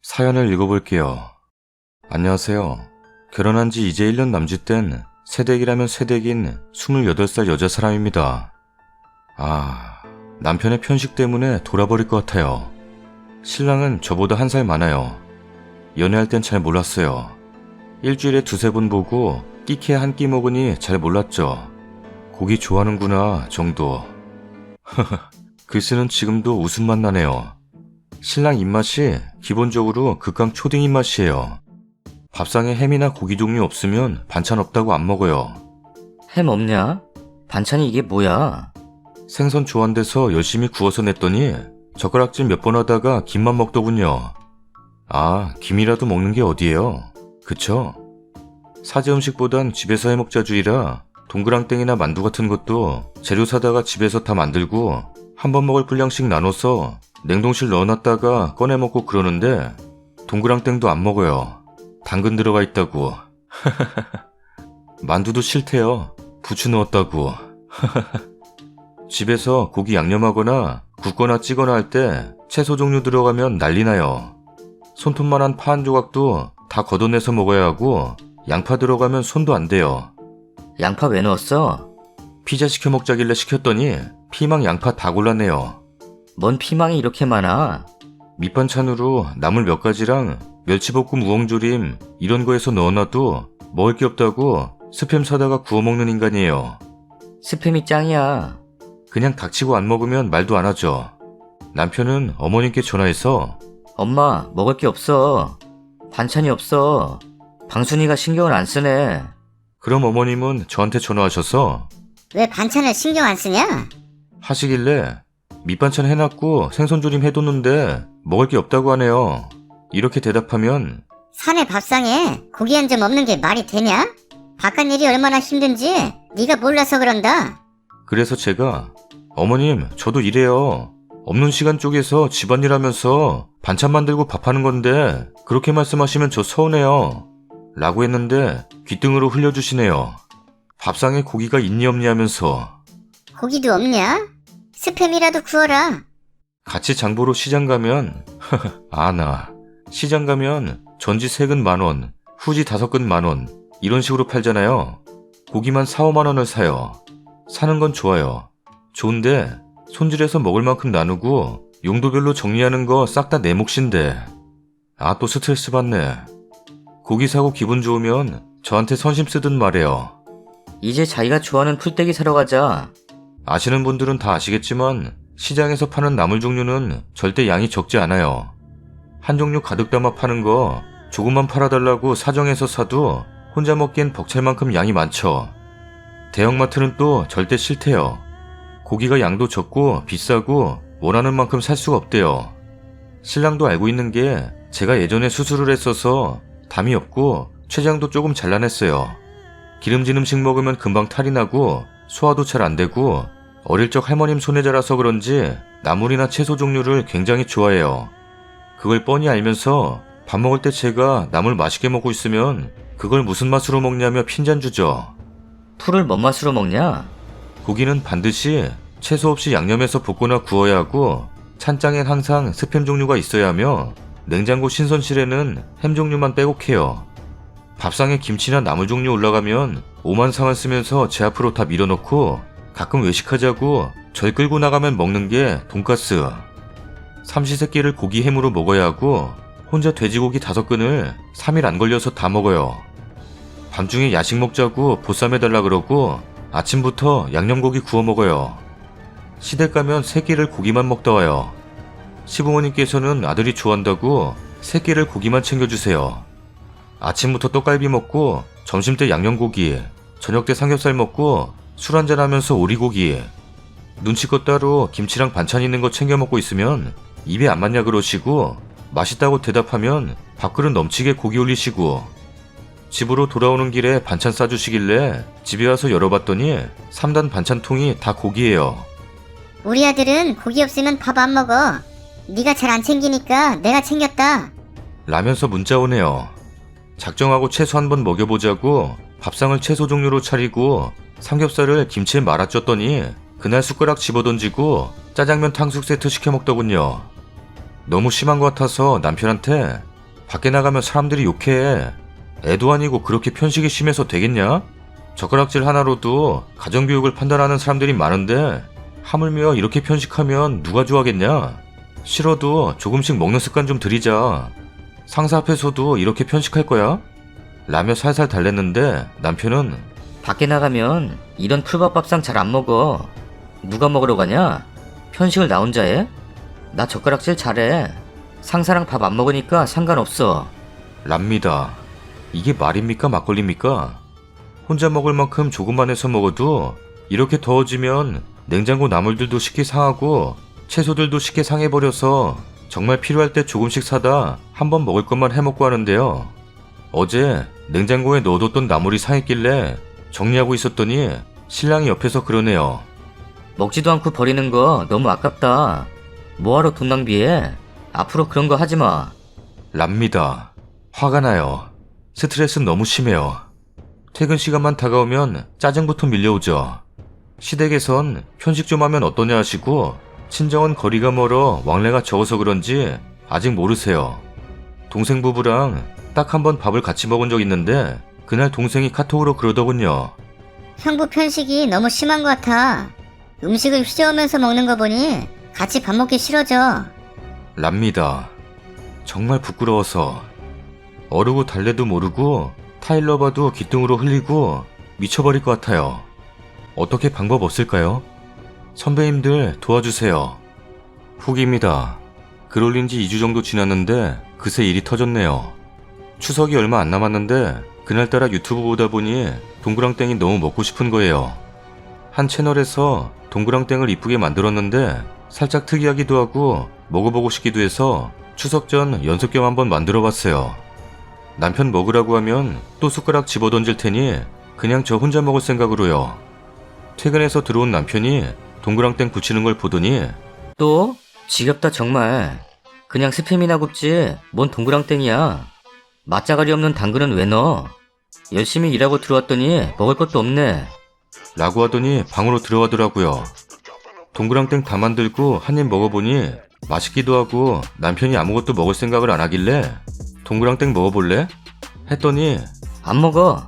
사연을 읽어볼게요. 안녕하세요. 결혼한 지 이제 1년 남짓된 새댁이라면 새댁인 28살 여자 사람입니다. 남편의 편식 때문에 돌아버릴 것 같아요. 신랑은 저보다 1살 많아요. 연애할 땐 잘 몰랐어요. 일주일에 2-3번 보고 끼케 한 끼 먹으니 잘 몰랐죠. 고기 좋아하는구나 정도. 글쎄는 지금도 웃음만 나네요. 신랑 입맛이 기본적으로 극강 초딩 입맛이에요. 밥상에 햄이나 고기 종류 없으면 반찬 없다고 안 먹어요. 햄 없냐? 반찬이 이게 뭐야? 생선 좋아한대서 열심히 구워서 냈더니 젓가락질 몇 번 하다가 김만 먹더군요. 김이라도 먹는 게 어디예요? 그쵸? 사제 음식보단 집에서 해먹자 주의라 동그랑땡이나 만두 같은 것도 재료 사다가 집에서 다 만들고 한 번 먹을 분량씩 나눠서 냉동실 넣어놨다가 꺼내 먹고 그러는데 동그랑땡도 안 먹어요. 당근 들어가 있다고. 만두도 싫대요. 부추 넣었다고. 집에서 고기 양념하거나 굽거나 찌거나 할 때 채소 종류 들어가면 난리 나요. 손톱만한 파 한 조각도 다 걷어내서 먹어야 하고 양파 들어가면 손도 안 대요. 양파 왜 넣었어? 피자 시켜 먹자길래 시켰더니 피망 양파 다 골랐네요. 뭔 피망이 이렇게 많아? 밑반찬으로 나물 몇 가지랑 멸치볶음 우엉조림 이런 거에서 넣어놔도 먹을 게 없다고 스팸 사다가 구워 먹는 인간이에요. 스팸이 짱이야. 그냥 닥치고 안 먹으면 말도 안 하죠. 남편은 어머님께 전화해서 엄마, 먹을 게 없어. 반찬이 없어. 방순이가 신경을 안 쓰네. 그럼 어머님은 저한테 전화하셔서 왜 반찬을 신경 안 쓰냐? 하시길래 밑반찬 해놨고 생선조림 해뒀는데 먹을 게 없다고 하네요. 이렇게 대답하면 사내 밥상에 고기 한 점 없는 게 말이 되냐? 바깥 일이 얼마나 힘든지 네가 몰라서 그런다. 그래서 제가 어머님 저도 이래요. 없는 시간 쪼개서 집안일 하면서 반찬 만들고 밥하는 건데 그렇게 말씀하시면 저 서운해요. 라고 했는데 귓등으로 흘려주시네요. 밥상에 고기가 있니 없니 하면서 고기도 없냐? 스팸이라도 구워라. 같이 장보러 시장 가면 시장 가면 전지 3근 10,000원, 후지 5근 10,000원 이런 식으로 팔잖아요. 고기만 4-5만 원을 사요. 사는 건 좋아요. 좋은데 손질해서 먹을 만큼 나누고 용도별로 정리하는 거 싹 다 내 몫인데 또 스트레스 받네. 고기 사고 기분 좋으면 저한테 선심 쓰듯 말해요. 이제 자기가 좋아하는 풀떼기 사러 가자. 아시는 분들은 다 아시겠지만 시장에서 파는 나물 종류는 절대 양이 적지 않아요. 한 종류 가득 담아 파는 거 조금만 팔아달라고 사정해서 사도 혼자 먹기엔 벅찰 만큼 양이 많죠. 대형마트는 또 절대 싫대요. 고기가 양도 적고 비싸고 원하는 만큼 살 수가 없대요. 신랑도 알고 있는 게 제가 예전에 수술을 했어서 담이 없고 췌장도 조금 잘라냈어요. 기름진 음식 먹으면 금방 탈이 나고 소화도 잘 안 되고 어릴 적 할머님 손에 자라서 그런지 나물이나 채소 종류를 굉장히 좋아해요. 그걸 뻔히 알면서 밥 먹을 때 제가 나물 맛있게 먹고 있으면 그걸 무슨 맛으로 먹냐며 핀잔 주죠. 풀을 뭔 맛으로 먹냐? 고기는 반드시 채소 없이 양념해서 볶거나 구워야 하고 찬장엔 항상 스팸 종류가 있어야 하며 냉장고 신선실에는 햄 종류만 빼곡해요. 밥상에 김치나 나물 종류 올라가면 오만상을 쓰면서 제 앞으로 다 밀어넣고 가끔 외식하자고 절 끌고 나가면 먹는 게 돈가스. 삼시세끼를 고기 햄으로 먹어야 하고 혼자 돼지고기 5근을 3일 안 걸려서 다 먹어요. 밤중에 야식 먹자고 보쌈해달라 그러고 아침부터 양념고기 구워 먹어요. 시댁 가면 새끼를 고기만 먹다 와요. 시부모님께서는 아들이 좋아한다고 새끼를 고기만 챙겨주세요. 아침부터 떡갈비 먹고 점심때 양념고기, 저녁때 삼겹살 먹고 술 한잔 하면서 오리고기. 눈치껏 따로 김치랑 반찬 있는 거 챙겨 먹고 있으면 입에 안 맞냐 그러시고 맛있다고 대답하면 밥그릇 넘치게 고기 올리시고 집으로 돌아오는 길에 반찬 싸주시길래 집에 와서 열어봤더니 3단 반찬통이 다 고기예요. 우리 아들은 고기 없으면 밥 안 먹어. 네가 잘 안 챙기니까 내가 챙겼다. 라면서 문자 오네요. 작정하고 채소 한번 먹여보자고 밥상을 채소 종류로 차리고 삼겹살을 김치에 말아쪘더니 그날 숟가락 집어던지고 짜장면 탕수육 세트 시켜 먹더군요. 너무 심한 것 같아서 남편한테 밖에 나가면 사람들이 욕해. 애도 아니고 그렇게 편식이 심해서 되겠냐? 젓가락질 하나로도 가정교육을 판단하는 사람들이 많은데 하물며 이렇게 편식하면 누가 좋아하겠냐? 싫어도 조금씩 먹는 습관 좀 들이자. 상사 앞에서도 이렇게 편식할 거야? 라며 살살 달랬는데 남편은 밖에 나가면 이런 풀밥 밥상 잘 안 먹어. 누가 먹으러 가냐? 편식을 나 혼자 해? 나 젓가락질 잘해. 상사랑 밥 안 먹으니까 상관없어. 랍니다. 이게 말입니까 막걸리입니까? 혼자 먹을 만큼 조금만 해서 먹어도 이렇게 더워지면 냉장고 나물들도 쉽게 상하고 채소들도 쉽게 상해버려서 정말 필요할 때 조금씩 사다 한번 먹을 것만 해먹고 하는데요. 어제 냉장고에 넣어뒀던 나물이 상했길래 정리하고 있었더니 신랑이 옆에서 그러네요. 먹지도 않고 버리는 거 너무 아깝다. 뭐하러 돈 낭비해? 앞으로 그런 거 하지 마. 랍니다. 화가 나요. 스트레스는 너무 심해요. 퇴근 시간만 다가오면 짜증부터 밀려오죠. 시댁에선 편식 좀 하면 어떠냐 하시고 친정은 거리가 멀어 왕래가 적어서 그런지 아직 모르세요. 동생 부부랑 딱 한 번 밥을 같이 먹은 적 있는데 그날 동생이 카톡으로 그러더군요. 형부 편식이 너무 심한 것 같아. 음식을 휘저으면서 먹는 거 보니 같이 밥 먹기 싫어져. 랍니다. 정말 부끄러워서. 어르고 달래도 모르고 타일러 봐도 기둥으로 흘리고 미쳐버릴 것 같아요. 어떻게 방법 없을까요? 선배님들 도와주세요. 후기입니다. 글 올린 지 2주 정도 지났는데 그새 일이 터졌네요. 추석이 얼마 안 남았는데 그날따라 유튜브 보다 보니 동그랑땡이 너무 먹고 싶은 거예요. 한 채널에서 동그랑땡을 이쁘게 만들었는데 살짝 특이하기도 하고 먹어보고 싶기도 해서 추석 전 연습 겸 한번 만들어봤어요. 남편 먹으라고 하면 또 숟가락 집어던질 테니 그냥 저 혼자 먹을 생각으로요. 퇴근해서 들어온 남편이 동그랑땡 붙이는 걸 보더니 또? 지겹다 정말. 그냥 스팸이나 굽지 뭔 동그랑땡이야. 맛자갈이 없는 당근은 왜 넣어? 열심히 일하고 들어왔더니 먹을 것도 없네. 라고 하더니 방으로 들어가더라고요. 동그랑땡 다 만들고 한 입 먹어보니 맛있기도 하고 남편이 아무것도 먹을 생각을 안 하길래 동그랑땡 먹어볼래? 했더니 안 먹어.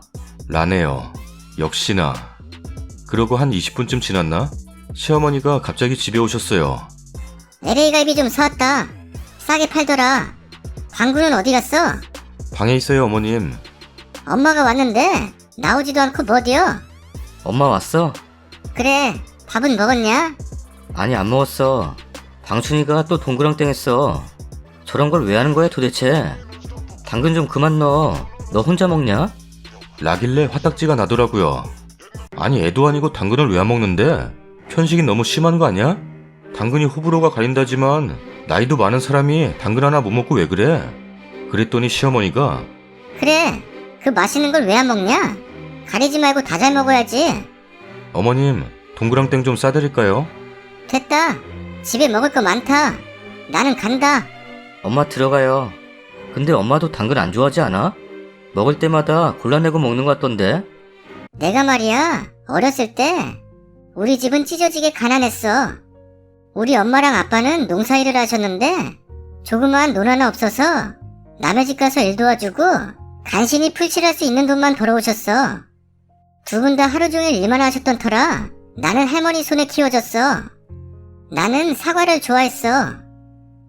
라네요. 역시나. 그러고 한 20분쯤 지났나? 시어머니가 갑자기 집에 오셨어요. LA 갈비 좀 사왔다. 싸게 팔더라. 방구는 어디 갔어? 방에 있어요 어머님. 엄마가 왔는데 나오지도 않고 뭐디어? 엄마 왔어? 그래, 밥은 먹었냐? 아니 안 먹었어. 방순이가 또 동그랑땡 했어. 저런 걸 왜 하는 거야 도대체? 당근 좀 그만 넣어. 너 혼자 먹냐? 라길래 화딱지가 나더라고요. 아니 애도 아니고 당근을 왜 안 먹는데? 편식이 너무 심한 거 아니야? 당근이 호불호가 갈린다지만 나이도 많은 사람이 당근 하나 못 먹고 왜 그래? 그랬더니 시어머니가 그래, 그 맛있는 걸 왜 안 먹냐? 가리지 말고 다 잘 먹어야지. 어머님 동그랑땡 좀 싸드릴까요? 됐다. 집에 먹을 거 많다. 나는 간다. 엄마 들어가요. 근데 엄마도 당근 안 좋아하지 않아? 먹을 때마다 골라내고 먹는 것 같던데? 내가 말이야, 어렸을 때 우리 집은 찢어지게 가난했어. 우리 엄마랑 아빠는 농사일을 하셨는데 조그마한 논 하나 없어서 남의 집 가서 일 도와주고 간신히 풀칠할 수 있는 돈만 벌어오셨어. 두 분 다 하루 종일 일만 하셨던 터라 나는 할머니 손에 키워졌어. 나는 사과를 좋아했어.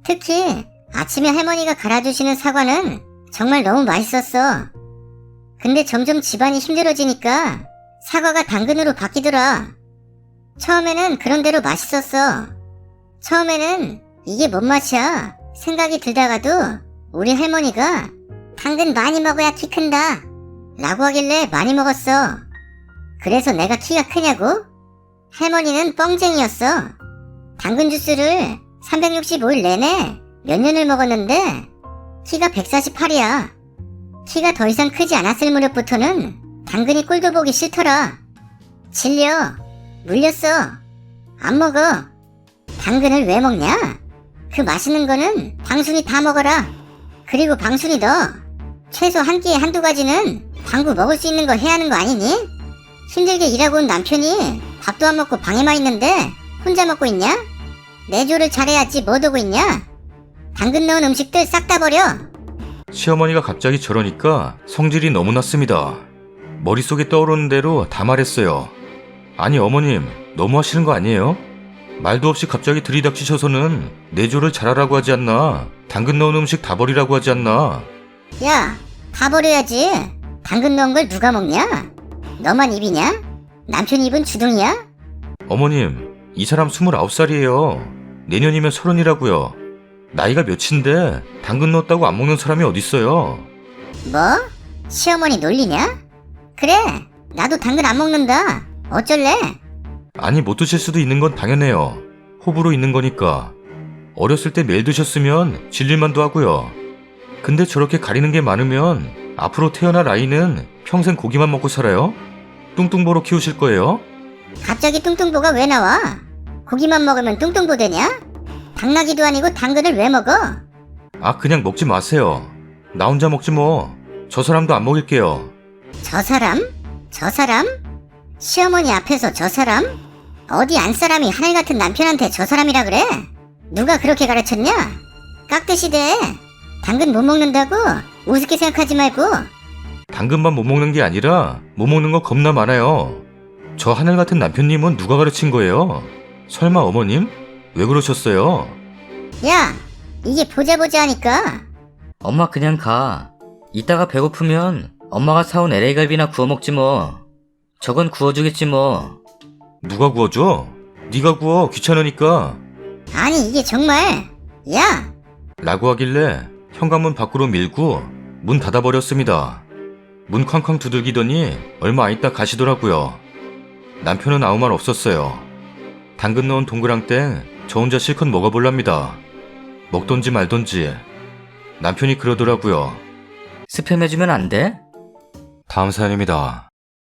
특히 아침에 할머니가 갈아주시는 사과는 정말 너무 맛있었어. 근데 점점 집안이 힘들어지니까 사과가 당근으로 바뀌더라. 처음에는 그런대로 맛있었어. 처음에는 이게 뭔 맛이야 생각이 들다가도 우리 할머니가 당근 많이 먹어야 키 큰다 라고 하길래 많이 먹었어. 그래서 내가 키가 크냐고? 할머니는 뻥쟁이였어. 당근 주스를 365일 내내 몇 년을 먹었는데 키가 148이야. 키가 더 이상 크지 않았을 무렵부터는 당근이 꼴도 보기 싫더라. 질려. 물렸어. 안 먹어. 당근을 왜 먹냐? 그 맛있는 거는 방순이 다 먹어라. 그리고 방순이 너 최소 한 끼에 한두 가지는 방구 먹을 수 있는 거 해야 하는 거 아니니? 힘들게 일하고 온 남편이 밥도 안 먹고 방에만 있는데 혼자 먹고 있냐? 내조를 잘해야지 뭐 두고 있냐? 당근 넣은 음식들 싹 다 버려. 시어머니가 갑자기 저러니까 성질이 너무 났습니다. 머릿속에 떠오르는 대로 다 말했어요. 아니 어머님, 너무 하시는 거 아니에요? 말도 없이 갑자기 들이닥치셔서는 내조를 잘하라고 하지 않나? 당근 넣은 음식 다 버리라고 하지 않나? 야, 다 버려야지. 당근 넣은 걸 누가 먹냐? 너만 입이냐? 남편 입은 주둥이야? 어머님, 이 사람 29살이에요. 내년이면 30이라고요. 나이가 몇인데 당근 넣었다고 안 먹는 사람이 어딨어요? 뭐? 시어머니 놀리냐? 그래, 나도 당근 안 먹는다. 어쩔래? 아니 못 드실 수도 있는 건 당연해요. 호불호 있는 거니까. 어렸을 때 매일 드셨으면 질릴만도 하고요. 근데 저렇게 가리는 게 많으면 앞으로 태어날 아이는 평생 고기만 먹고 살아요? 뚱뚱보로 키우실 거예요? 갑자기 뚱뚱보가 왜 나와? 고기만 먹으면 뚱뚱보 되냐? 당나귀도 아니고 당근을 왜 먹어? 아 그냥 먹지 마세요. 나 혼자 먹지 뭐. 저 사람도 안 먹일게요. 저 사람? 저 사람? 시어머니 앞에서 저 사람? 어디 안 사람이 하늘 같은 남편한테 저 사람이라 그래? 누가 그렇게 가르쳤냐? 깍듯이 돼. 당근 못 먹는다고 우습게 생각하지 말고. 당근만 못 먹는 게 아니라 못 먹는 거 겁나 많아요. 저 하늘 같은 남편님은 누가 가르친 거예요? 설마 어머님? 왜 그러셨어요? 야, 이게 보자 하니까. 엄마 그냥 가. 이따가 배고프면 엄마가 사온 LA갈비나 구워 먹지 뭐. 저건 구워주겠지 뭐. 누가 구워줘? 네가 구워, 귀찮으니까. 아니 이게 정말. 야, 라고 하길래 현관문 밖으로 밀고 문 닫아버렸습니다. 문 쾅쾅 두들기더니 얼마 안 있다 가시더라고요. 남편은 아무 말 없었어요. 당근 넣은 동그랑땡 저 혼자 실컷 먹어볼랍니다. 먹던지 말던지. 남편이 그러더라고요. 스팸 해주면 안 돼? 다음 사연입니다.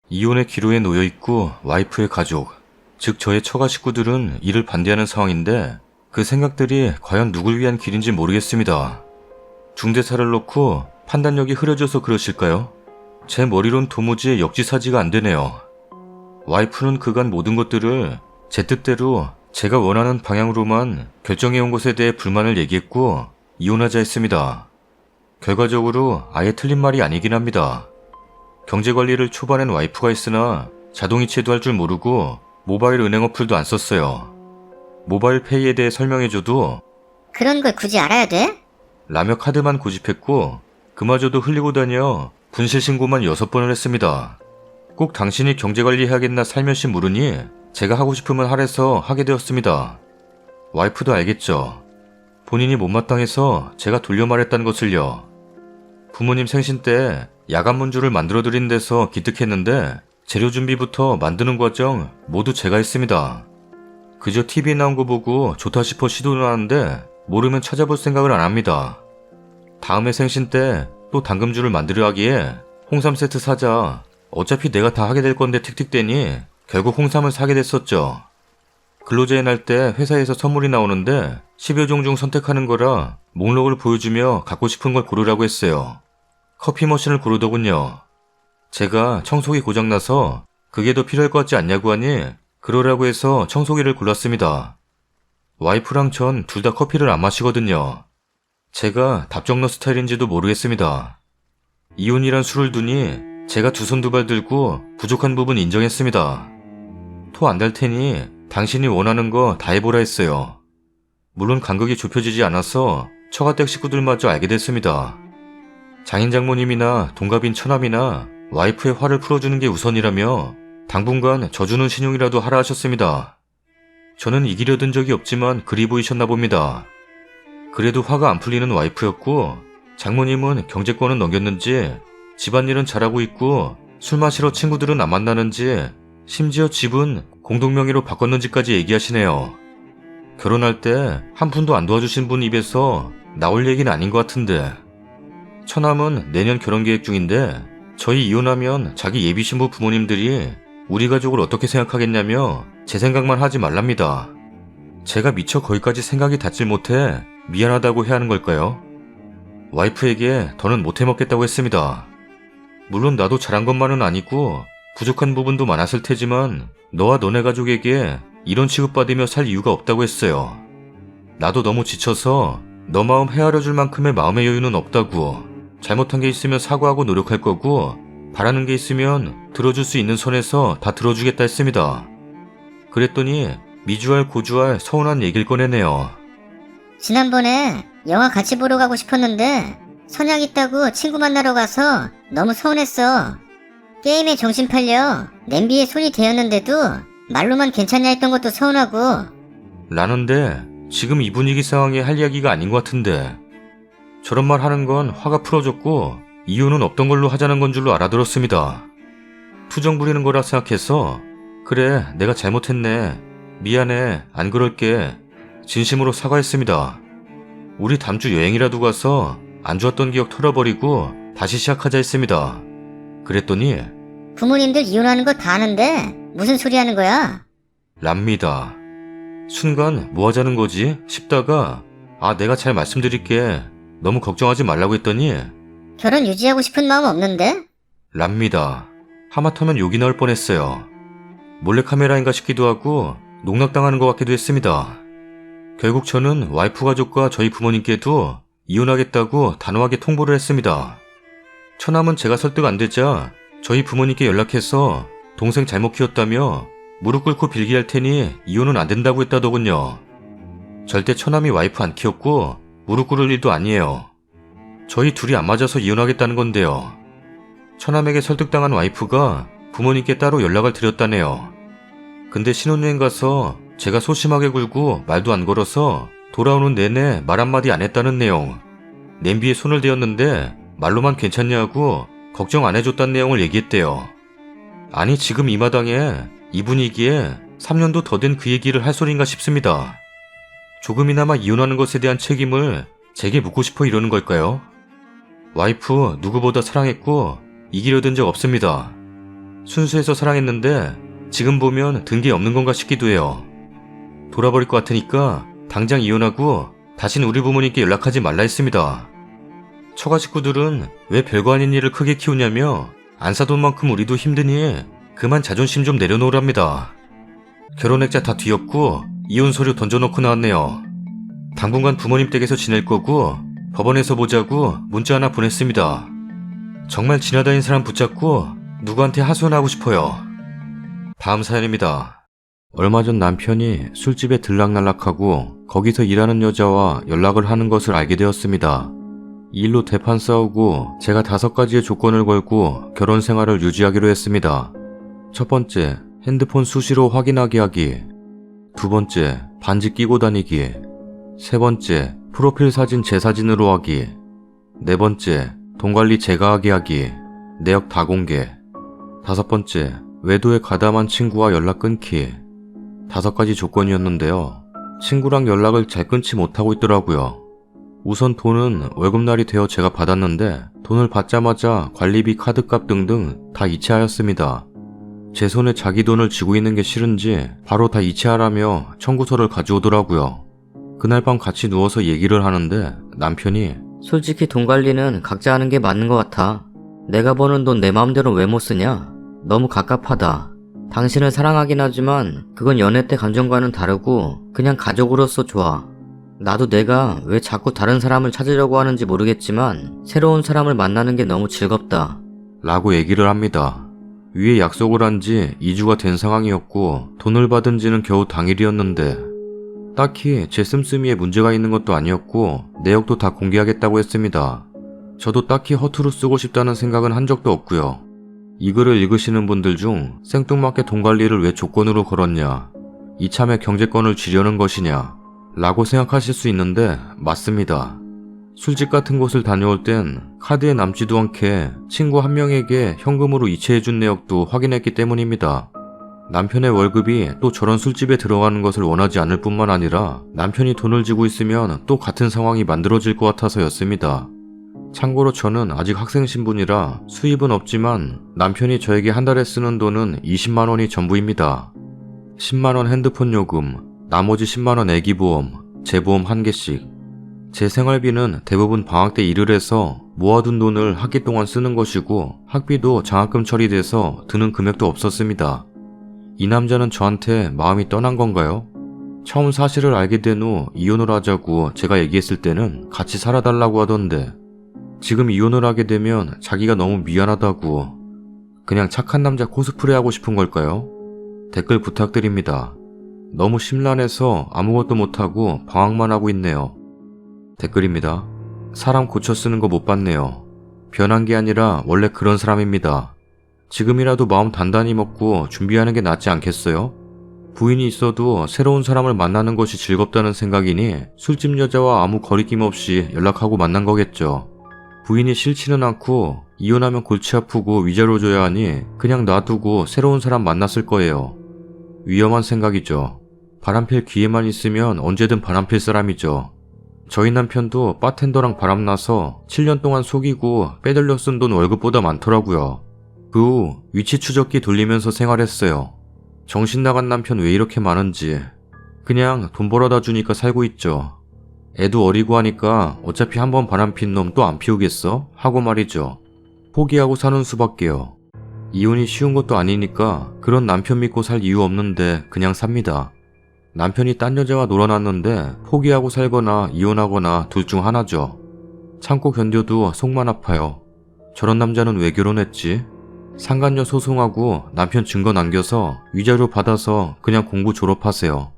이혼의 기로에 놓여있고 와이프의 가족, 즉 저의 처가 식구들은 이를 반대하는 상황인데 그 생각들이 과연 누굴 위한 길인지 모르겠습니다. 중대사를 놓고 판단력이 흐려져서 그러실까요? 제 머리론 도무지 역지사지가 안 되네요. 와이프는 그간 모든 것들을 제 뜻대로 제가 원하는 방향으로만 결정해온 것에 대해 불만을 얘기했고 이혼하자 했습니다. 결과적으로 아예 틀린 말이 아니긴 합니다. 경제관리를 초반엔 와이프가 했으나 자동이체도 할 줄 모르고 모바일 은행 어플도 안 썼어요. 모바일 페이에 대해 설명해줘도 그런 걸 굳이 알아야 돼? 라며 카드만 고집했고 그마저도 흘리고 다녀 분실 신고만 6번을 했습니다. 꼭 당신이 경제관리해야겠나 살며시 물으니 제가 하고 싶으면 하래서 하게 되었습니다. 와이프도 알겠죠. 본인이 못마땅해서 제가 돌려 말했다는 것을요. 부모님 생신 때 야간 문주를 만들어드린 데서 기특했는데 재료 준비부터 만드는 과정 모두 제가 했습니다. 그저 TV에 나온 거 보고 좋다 싶어 시도는 하는데 모르면 찾아볼 생각을 안 합니다. 다음에 생신 때 또 당금주를 만들어 하기에 홍삼 세트 사자. 어차피 내가 다 하게 될 건데 틱틱대니 결국 홍삼을 사게 됐었죠. 근로제의 날 때 회사에서 선물이 나오는데 10여 종 중 선택하는 거라 목록을 보여주며 갖고 싶은 걸 고르라고 했어요. 커피 머신을 고르더군요. 제가 청소기 고장나서 그게 더 필요할 것 같지 않냐고 하니 그러라고 해서 청소기를 골랐습니다. 와이프랑 전 둘 다 커피를 안 마시거든요. 제가 답정너 스타일인지도 모르겠습니다. 이혼이란 수를 두니 제가 두 손 두 발 들고 부족한 부분 인정했습니다. 토 안 달 테니 당신이 원하는 거 다 해보라 했어요. 물론 간극이 좁혀지지 않아서 처가댁 식구들마저 알게 됐습니다. 장인 장모님이나 동갑인 처남이나 와이프의 화를 풀어주는 게 우선이라며 당분간 져주는 신용이라도 하라 하셨습니다. 저는 이기려 든 적이 없지만 그리 보이셨나 봅니다. 그래도 화가 안 풀리는 와이프였고 장모님은 경제권은 넘겼는지 집안일은 잘하고 있고 술 마시러 친구들은 안 만나는지 심지어 집은 공동명의로 바꿨는지까지 얘기하시네요. 결혼할 때 한 푼도 안 도와주신 분 입에서 나올 얘기는 아닌 것 같은데. 처남은 내년 결혼 계획 중인데 저희 이혼하면 자기 예비신부 부모님들이 우리 가족을 어떻게 생각하겠냐며 제 생각만 하지 말랍니다. 제가 미처 거기까지 생각이 닿질 못해 미안하다고 해야 하는 걸까요? 와이프에게 더는 못 해먹겠다고 했습니다. 물론 나도 잘한 것만은 아니고 부족한 부분도 많았을 테지만 너와 너네 가족에게 이런 취급받으며 살 이유가 없다고 했어요. 나도 너무 지쳐서 너 마음 헤아려 줄 만큼의 마음의 여유는 없다고. 잘못한 게 있으면 사과하고 노력할 거고 바라는 게 있으면 들어줄 수 있는 선에서 다 들어주겠다 했습니다. 그랬더니 미주알 고주알 서운한 얘기를 꺼내네요. 지난번에 영화 같이 보러 가고 싶었는데 선약 있다고 친구 만나러 가서 너무 서운했어. 게임에 정신 팔려 냄비에 손이 대었는데도 말로만 괜찮냐 했던 것도 서운하고. 라는데 지금 이 분위기 상황에 할 이야기가 아닌 것 같은데 저런 말 하는 건 화가 풀어졌고 이유는 없던 걸로 하자는 건 줄로 알아들었습니다. 투정 부리는 거라 생각해서 그래 내가 잘못했네 미안해 안 그럴게 진심으로 사과했습니다. 우리 다음 주 여행이라도 가서 안 좋았던 기억 털어버리고 다시 시작하자 했습니다. 그랬더니 부모님들 이혼하는 거 다 아는데 무슨 소리 하는 거야? 랍니다. 순간 뭐 하자는 거지 싶다가 내가 잘 말씀드릴게 너무 걱정하지 말라고 했더니 결혼 유지하고 싶은 마음 없는데? 랍니다. 하마터면 욕이 나올 뻔했어요. 몰래카메라인가 싶기도 하고 농락당하는 것 같기도 했습니다. 결국 저는 와이프 가족과 저희 부모님께도 이혼하겠다고 단호하게 통보를 했습니다. 처남은 제가 설득 안 되자 저희 부모님께 연락해서 동생 잘못 키웠다며 무릎 꿇고 빌기할 테니 이혼은 안 된다고 했다더군요. 절대 처남이 와이프 안 키웠고 무릎 꿇을 일도 아니에요. 저희 둘이 안 맞아서 이혼하겠다는 건데요. 처남에게 설득당한 와이프가 부모님께 따로 연락을 드렸다네요. 근데 신혼여행 가서 제가 소심하게 굴고 말도 안 걸어서 돌아오는 내내 말 한마디 안 했다는 내용. 냄비에 손을 대었는데 말로만 괜찮냐고 걱정 안 해줬다는 내용을 얘기했대요. 아니 지금 이 마당에 이 분위기에 3년도 더 된 그 얘기를 할 소린가 싶습니다. 조금이나마 이혼하는 것에 대한 책임을 제게 묻고 싶어 이러는 걸까요? 와이프 누구보다 사랑했고 이기려 든 적 없습니다. 순수해서 사랑했는데 지금 보면 든 게 없는 건가 싶기도 해요. 돌아버릴 것 같으니까 당장 이혼하고 다신 우리 부모님께 연락하지 말라 했습니다. 처가 식구들은 왜 별거 아닌 일을 크게 키우냐며 안 사돈 만큼 우리도 힘드니 그만 자존심 좀 내려놓으랍니다. 결혼액자 다 뒤엎고 이혼 서류 던져놓고 나왔네요. 당분간 부모님 댁에서 지낼 거고 법원에서 보자고 문자 하나 보냈습니다. 정말 지나다닌 사람 붙잡고 누구한테 하소연하고 싶어요. 다음 사연입니다. 얼마 전 남편이 술집에 들락날락하고 거기서 일하는 여자와 연락을 하는 것을 알게 되었습니다. 이 일로 대판 싸우고 제가 5가지의 조건을 걸고 결혼 생활을 유지하기로 했습니다. 첫 번째, 핸드폰 수시로 확인하게 하기. 두 번째, 반지 끼고 다니기. 세 번째, 프로필 사진 제 사진으로 하기. 네 번째, 돈 관리 제가 하게 하기. 내역 다 공개. 다섯 번째, 외도에 가담한 친구와 연락 끊기. 5가지 조건이었는데요. 친구랑 연락을 잘 끊지 못하고 있더라고요. 우선 돈은 월급날이 되어 제가 받았는데 돈을 받자마자 관리비, 카드값 등등 다 이체하였습니다. 제 손에 자기 돈을 쥐고 있는 게 싫은지 바로 다 이체하라며 청구서를 가져오더라고요. 그날 밤 같이 누워서 얘기를 하는데 남편이 솔직히 돈 관리는 각자 하는 게 맞는 것 같아. 내가 버는 돈 내 마음대로 왜 못 쓰냐? 너무 갑갑하다. 당신을 사랑하긴 하지만 그건 연애 때 감정과는 다르고 그냥 가족으로서 좋아. 나도 내가 왜 자꾸 다른 사람을 찾으려고 하는지 모르겠지만 새로운 사람을 만나는 게 너무 즐겁다. 라고 얘기를 합니다. 위에 약속을 한 지 2주가 된 상황이었고 돈을 받은 지는 겨우 당일이었는데 딱히 제 씀씀이에 문제가 있는 것도 아니었고 내역도 다 공개하겠다고 했습니다. 저도 딱히 허투루 쓰고 싶다는 생각은 한 적도 없고요. 이 글을 읽으시는 분들 중 생뚱맞게 돈 관리를 왜 조건으로 걸었냐, 이참에 경제권을 쥐려는 것이냐 라고 생각하실 수 있는데 맞습니다. 술집 같은 곳을 다녀올 땐 카드에 남지도 않게 친구 한 명에게 현금으로 이체해준 내역도 확인했기 때문입니다. 남편의 월급이 또 저런 술집에 들어가는 것을 원하지 않을 뿐만 아니라 남편이 돈을 쥐고 있으면 또 같은 상황이 만들어질 것 같아서였습니다. 참고로 저는 아직 학생 신분이라 수입은 없지만 남편이 저에게 한 달에 쓰는 돈은 20만 원이 전부입니다. 10만 원 핸드폰 요금, 나머지 10만 원 애기보험, 재보험 1개씩. 제 생활비는 대부분 방학 때 일을 해서 모아둔 돈을 학기 동안 쓰는 것이고 학비도 장학금 처리돼서 드는 금액도 없었습니다. 이 남자는 저한테 마음이 떠난 건가요? 처음 사실을 알게 된 후 이혼을 하자고 제가 얘기했을 때는 같이 살아달라고 하던데 지금 이혼을 하게 되면 자기가 너무 미안하다고. 그냥 착한 남자 코스프레 하고 싶은 걸까요? 댓글 부탁드립니다. 너무 심란해서 아무것도 못하고 방황만 하고 있네요. 댓글입니다. 사람 고쳐 쓰는 거 못 봤네요. 변한 게 아니라 원래 그런 사람입니다. 지금이라도 마음 단단히 먹고 준비하는 게 낫지 않겠어요? 부인이 있어도 새로운 사람을 만나는 것이 즐겁다는 생각이니 술집 여자와 아무 거리낌 없이 연락하고 만난 거겠죠. 부인이 싫지는 않고 이혼하면 골치 아프고 위자료 줘야 하니 그냥 놔두고 새로운 사람 만났을 거예요. 위험한 생각이죠. 바람필 기회만 있으면 언제든 바람필 사람이죠. 저희 남편도 바텐더랑 바람나서 7년 동안 속이고 빼돌려 쓴 돈 월급보다 많더라고요. 그 후 위치 추적기 돌리면서 생활했어요. 정신 나간 남편 왜 이렇게 많은지. 그냥 돈 벌어다 주니까 살고 있죠. 애도 어리고 하니까 어차피 한번 바람핀 놈 또 안 피우겠어? 하고 말이죠. 포기하고 사는 수밖에요. 이혼이 쉬운 것도 아니니까 그런 남편 믿고 살 이유 없는데 그냥 삽니다. 남편이 딴 여자와 놀아놨는데 포기하고 살거나 이혼하거나 둘 중 하나죠. 참고 견뎌도 속만 아파요. 저런 남자는 왜 결혼했지? 상간녀 소송하고 남편 증거 남겨서 위자료 받아서 그냥 공부 졸업하세요.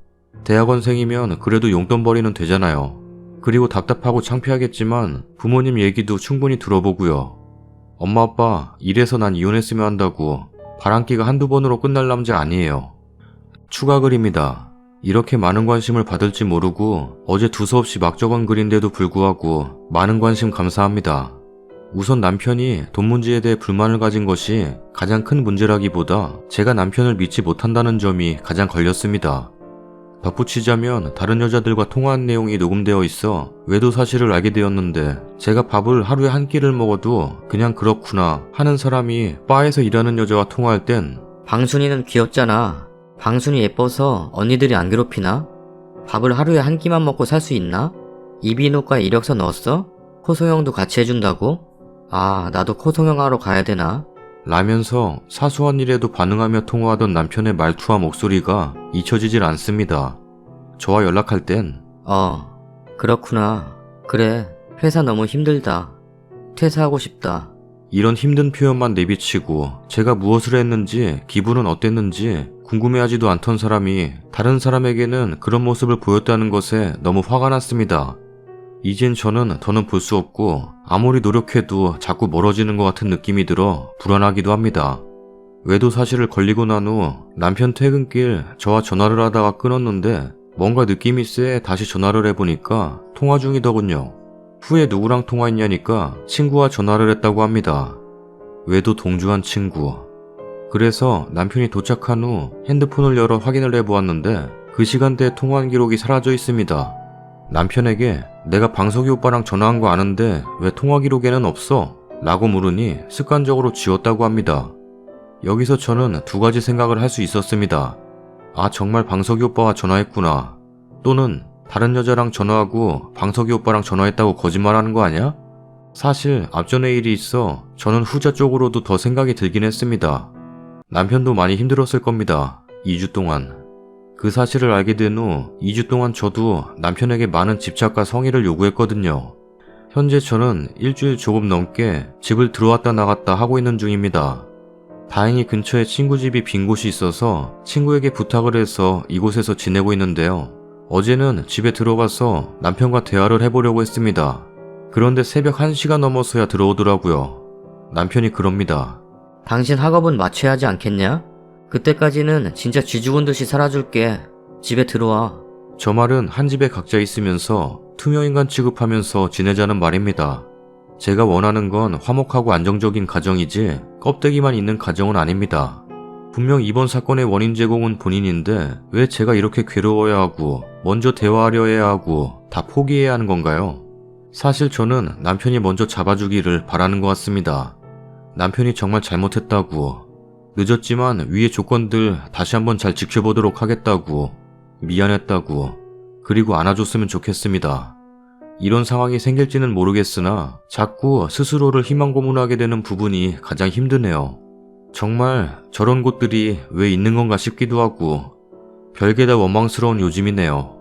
대학원생이면 그래도 용돈 벌이는 되잖아요. 그리고 답답하고 창피하겠지만 부모님 얘기도 충분히 들어보고요. 엄마 아빠 이래서 난 이혼했으면 한다고 바람기가 한두 번으로 끝날 남자 아니에요. 추가 글입니다. 이렇게 많은 관심을 받을지 모르고 어제 두서없이 막 적은 글인데도 불구하고 많은 관심 감사합니다. 우선 남편이 돈 문제에 대해 불만을 가진 것이 가장 큰 문제라기보다 제가 남편을 믿지 못한다는 점이 가장 걸렸습니다. 덧붙이자면 다른 여자들과 통화한 내용이 녹음되어 있어 외도 사실을 알게 되었는데 제가 밥을 하루에 한 끼를 먹어도 그냥 그렇구나 하는 사람이 바에서 일하는 여자와 통화할 땐 방순이는 귀엽잖아. 방순이 예뻐서 언니들이 안 괴롭히나? 밥을 하루에 한 끼만 먹고 살 수 있나? 이비인후과에 이력서 넣었어? 코송형도 같이 해준다고? 아, 나도 코송형 하러 가야 되나? 라면서 사소한 일에도 반응하며 통화하던 남편의 말투와 목소리가 잊혀지질 않습니다. 저와 연락할 땐 그렇구나. 그래, 회사 너무 힘들다. 퇴사하고 싶다. 이런 힘든 표현만 내비치고 제가 무엇을 했는지 기분은 어땠는지 궁금해하지도 않던 사람이 다른 사람에게는 그런 모습을 보였다는 것에 너무 화가 났습니다. 이젠 저는 더는 볼 수 없고 아무리 노력해도 자꾸 멀어지는 것 같은 느낌이 들어 불안하기도 합니다. 외도 사실을 걸리고 난 후 남편 퇴근길 저와 전화를 하다가 끊었는데 뭔가 느낌이 세 다시 전화를 해보니까 통화 중이더군요. 후에 누구랑 통화했냐니까 친구와 전화를 했다고 합니다. 외도 동주한 친구. 그래서 남편이 도착한 후 핸드폰을 열어 확인을 해보았는데 그 시간대에 통화한 기록이 사라져 있습니다. 남편에게 내가 방석이 오빠랑 전화한 거 아는데 왜 통화 기록에는 없어? 라고 물으니 습관적으로 지웠다고 합니다. 여기서 저는 두 가지 생각을 할 수 있었습니다. 아, 정말 방석이 오빠와 전화했구나. 또는 다른 여자랑 전화하고 방석이 오빠랑 전화했다고 거짓말하는 거 아니야? 사실 앞전에 일이 있어 저는 후자 쪽으로도 더 생각이 들긴 했습니다. 남편도 많이 힘들었을 겁니다. 2주 동안. 그 사실을 알게 된 후 2주 동안 저도 남편에게 많은 집착과 성의를 요구했거든요. 현재 저는 일주일 조금 넘게 집을 들어왔다 나갔다 하고 있는 중입니다. 다행히 근처에 친구 집이 빈 곳이 있어서 친구에게 부탁을 해서 이곳에서 지내고 있는데요. 어제는 집에 들어가서 남편과 대화를 해보려고 했습니다. 그런데 새벽 1시가 넘어서야 들어오더라고요. 남편이 그럽니다. 당신 학업은 마쳐야 하지 않겠냐? 그때까지는 진짜 쥐 죽은 듯이 살아줄게. 집에 들어와. 저 말은 한 집에 각자 있으면서 투명인간 취급하면서 지내자는 말입니다. 제가 원하는 건 화목하고 안정적인 가정이지 껍데기만 있는 가정은 아닙니다. 분명 이번 사건의 원인 제공은 본인인데 왜 제가 이렇게 괴로워야 하고 먼저 대화하려 해야 하고 다 포기해야 하는 건가요? 사실 저는 남편이 먼저 잡아주기를 바라는 것 같습니다. 남편이 정말 잘못했다고, 늦었지만 위의 조건들 다시 한번 잘 지켜보도록 하겠다고, 미안했다고, 그리고 안아줬으면 좋겠습니다. 이런 상황이 생길지는 모르겠으나 자꾸 스스로를 희망 고문하게 되는 부분이 가장 힘드네요. 정말 저런 곳들이 왜 있는 건가 싶기도 하고 별게 다 원망스러운 요즘이네요.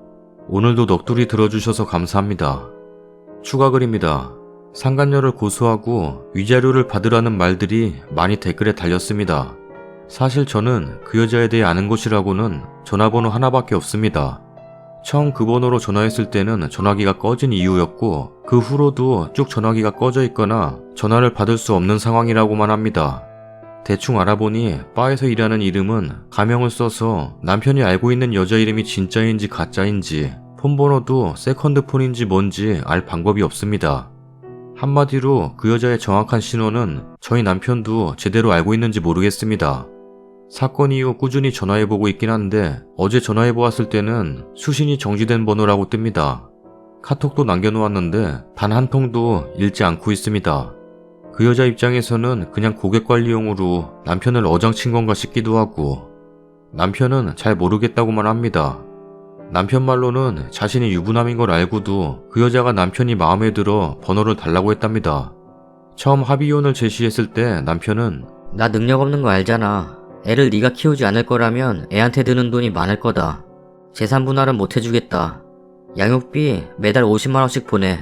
오늘도 넋두리 들어주셔서 감사합니다. 추가 글입니다. 상간녀를 고소하고 위자료를 받으라는 말들이 많이 댓글에 달렸습니다. 사실 저는 그 여자에 대해 아는 것이라고는 전화번호 하나밖에 없습니다. 처음 그 번호로 전화했을 때는 전화기가 꺼진 이유였고 그 후로도 쭉 전화기가 꺼져 있거나 전화를 받을 수 없는 상황이라고만 합니다. 대충 알아보니 바에서 일하는 이름은 가명을 써서 남편이 알고 있는 여자 이름이 진짜인지 가짜인지 폰번호도 세컨드폰인지 뭔지 알 방법이 없습니다. 한마디로 그 여자의 정확한 신원은 저희 남편도 제대로 알고 있는지 모르겠습니다. 사건 이후 꾸준히 전화해보고 있긴 한데 어제 전화해보았을 때는 수신이 정지된 번호라고 뜹니다. 카톡도 남겨놓았는데 단 한 통도 읽지 않고 있습니다. 그 여자 입장에서는 그냥 고객관리용으로 남편을 어장친 건가 싶기도 하고 남편은 잘 모르겠다고만 합니다. 남편 말로는 자신이 유부남인 걸 알고도 그 여자가 남편이 마음에 들어 번호를 달라고 했답니다. 처음 합의혼을 제시했을 때 남편은 나 능력 없는 거 알잖아. 애를 네가 키우지 않을 거라면 애한테 드는 돈이 많을 거다. 재산 분할은 못 해주겠다. 양육비 매달 50만 원씩 보내.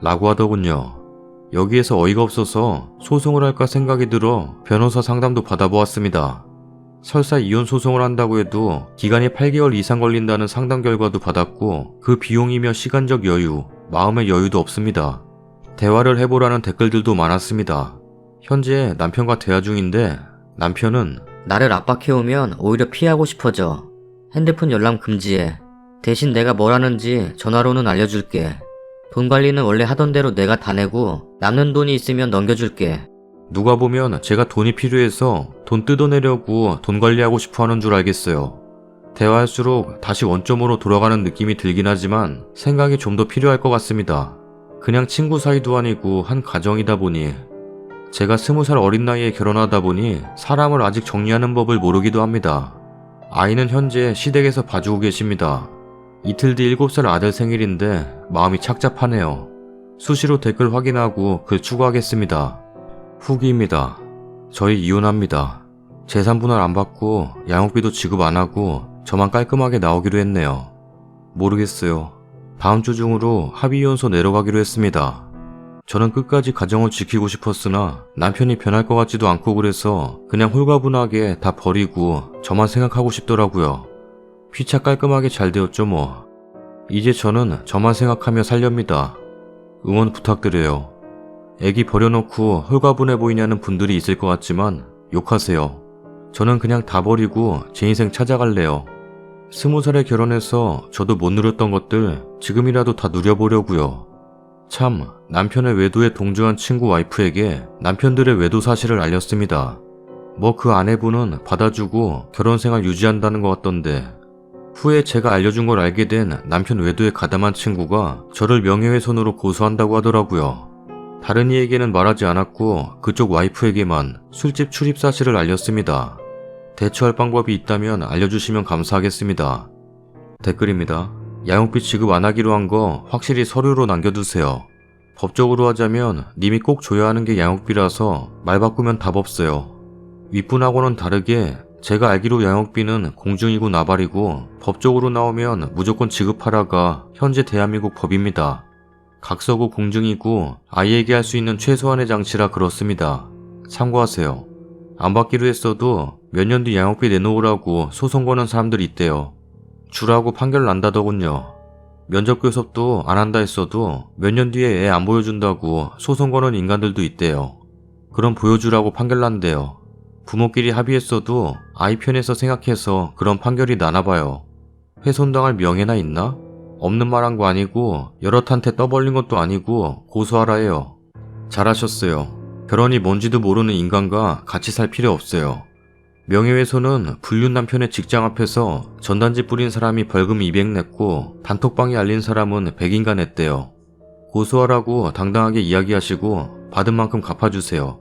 라고 하더군요. 여기에서 어이가 없어서 소송을 할까 생각이 들어 변호사 상담도 받아보았습니다. 설사 이혼 소송을 한다고 해도 기간이 8개월 이상 걸린다는 상담 결과도 받았고 그 비용이며 시간적 여유, 마음의 여유도 없습니다. 대화를 해보라는 댓글들도 많았습니다. 현재 남편과 대화 중인데 남편은 나를 압박해오면 오히려 피하고 싶어져. 핸드폰 열람 금지해. 대신 내가 뭘 하는지 전화로는 알려줄게. 돈 관리는 원래 하던 대로 내가 다 내고 남는 돈이 있으면 넘겨줄게. 누가 보면 제가 돈이 필요해서 돈 뜯어내려고 돈 관리하고 싶어 하는 줄 알겠어요. 대화할수록 다시 원점으로 돌아가는 느낌이 들긴 하지만 생각이 좀 더 필요할 것 같습니다. 그냥 친구 사이도 아니고 한 가정이다 보니 제가 20살 어린 나이에 결혼하다 보니 사람을 아직 정리하는 법을 모르기도 합니다. 아이는 현재 시댁에서 봐주고 계십니다. 이틀 뒤 7살 아들 생일인데 마음이 착잡하네요. 수시로 댓글 확인하고 글 추가하겠습니다. 후기입니다. 저희 이혼합니다. 재산 분할 안 받고 양육비도 지급 안 하고 저만 깔끔하게 나오기로 했네요. 모르겠어요. 다음 주 중으로 합의이혼서 내려가기로 했습니다. 저는 끝까지 가정을 지키고 싶었으나 남편이 변할 것 같지도 않고 그래서 그냥 홀가분하게 다 버리고 저만 생각하고 싶더라고요. 피차 깔끔하게 잘 되었죠 뭐. 이제 저는 저만 생각하며 살렵니다. 응원 부탁드려요. 애기 버려놓고 홀가분해 보이냐는 분들이 있을 것 같지만 욕하세요. 저는 그냥 다 버리고 제 인생 찾아갈래요. 20살에 결혼해서 저도 못 누렸던 것들 지금이라도 다 누려보려고요. 참, 남편의 외도에 동조한 친구 와이프에게 남편들의 외도 사실을 알렸습니다. 뭐 그 아내분은 받아주고 결혼생활 유지한다는 것 같던데 후에 제가 알려준 걸 알게 된 남편 외도에 가담한 친구가 저를 명예훼손으로 고소한다고 하더라고요. 다른 이에게는 말하지 않았고 그쪽 와이프에게만 술집 출입 사실을 알렸습니다. 대처할 방법이 있다면 알려주시면 감사하겠습니다. 댓글입니다. 양육비 지급 안 하기로 한 거 확실히 서류로 남겨두세요. 법적으로 하자면 님이 꼭 줘야 하는 게 양육비라서 말 바꾸면 답 없어요. 윗분하고는 다르게 제가 알기로 양육비는 공중이고 나발이고 법적으로 나오면 무조건 지급하라가 현재 대한민국 법입니다. 각서고 공중이고 아이에게 할 수 있는 최소한의 장치라 그렇습니다. 참고하세요. 안 받기로 했어도 몇 년 뒤 양육비 내놓으라고 소송 거는 사람들이 있대요. 주라고 판결 난다더군요. 면접 교섭도 안 한다 했어도 몇 년 뒤에 애 안 보여준다고 소송 거는 인간들도 있대요. 그럼 보여주라고 판결 난대요. 부모끼리 합의했어도 아이 편에서 생각해서 그런 판결이 나나봐요. 훼손당할 명예나 있나? 없는 말 한 거 아니고 여럿한테 떠벌린 것도 아니고 고소하라 해요. 잘하셨어요. 결혼이 뭔지도 모르는 인간과 같이 살 필요 없어요. 명예훼손은 불륜 남편의 직장 앞에서 전단지 뿌린 사람이 벌금 200 냈고 단톡방에 알린 사람은 100인가 냈대요. 고소하라고 당당하게 이야기하시고 받은 만큼 갚아주세요.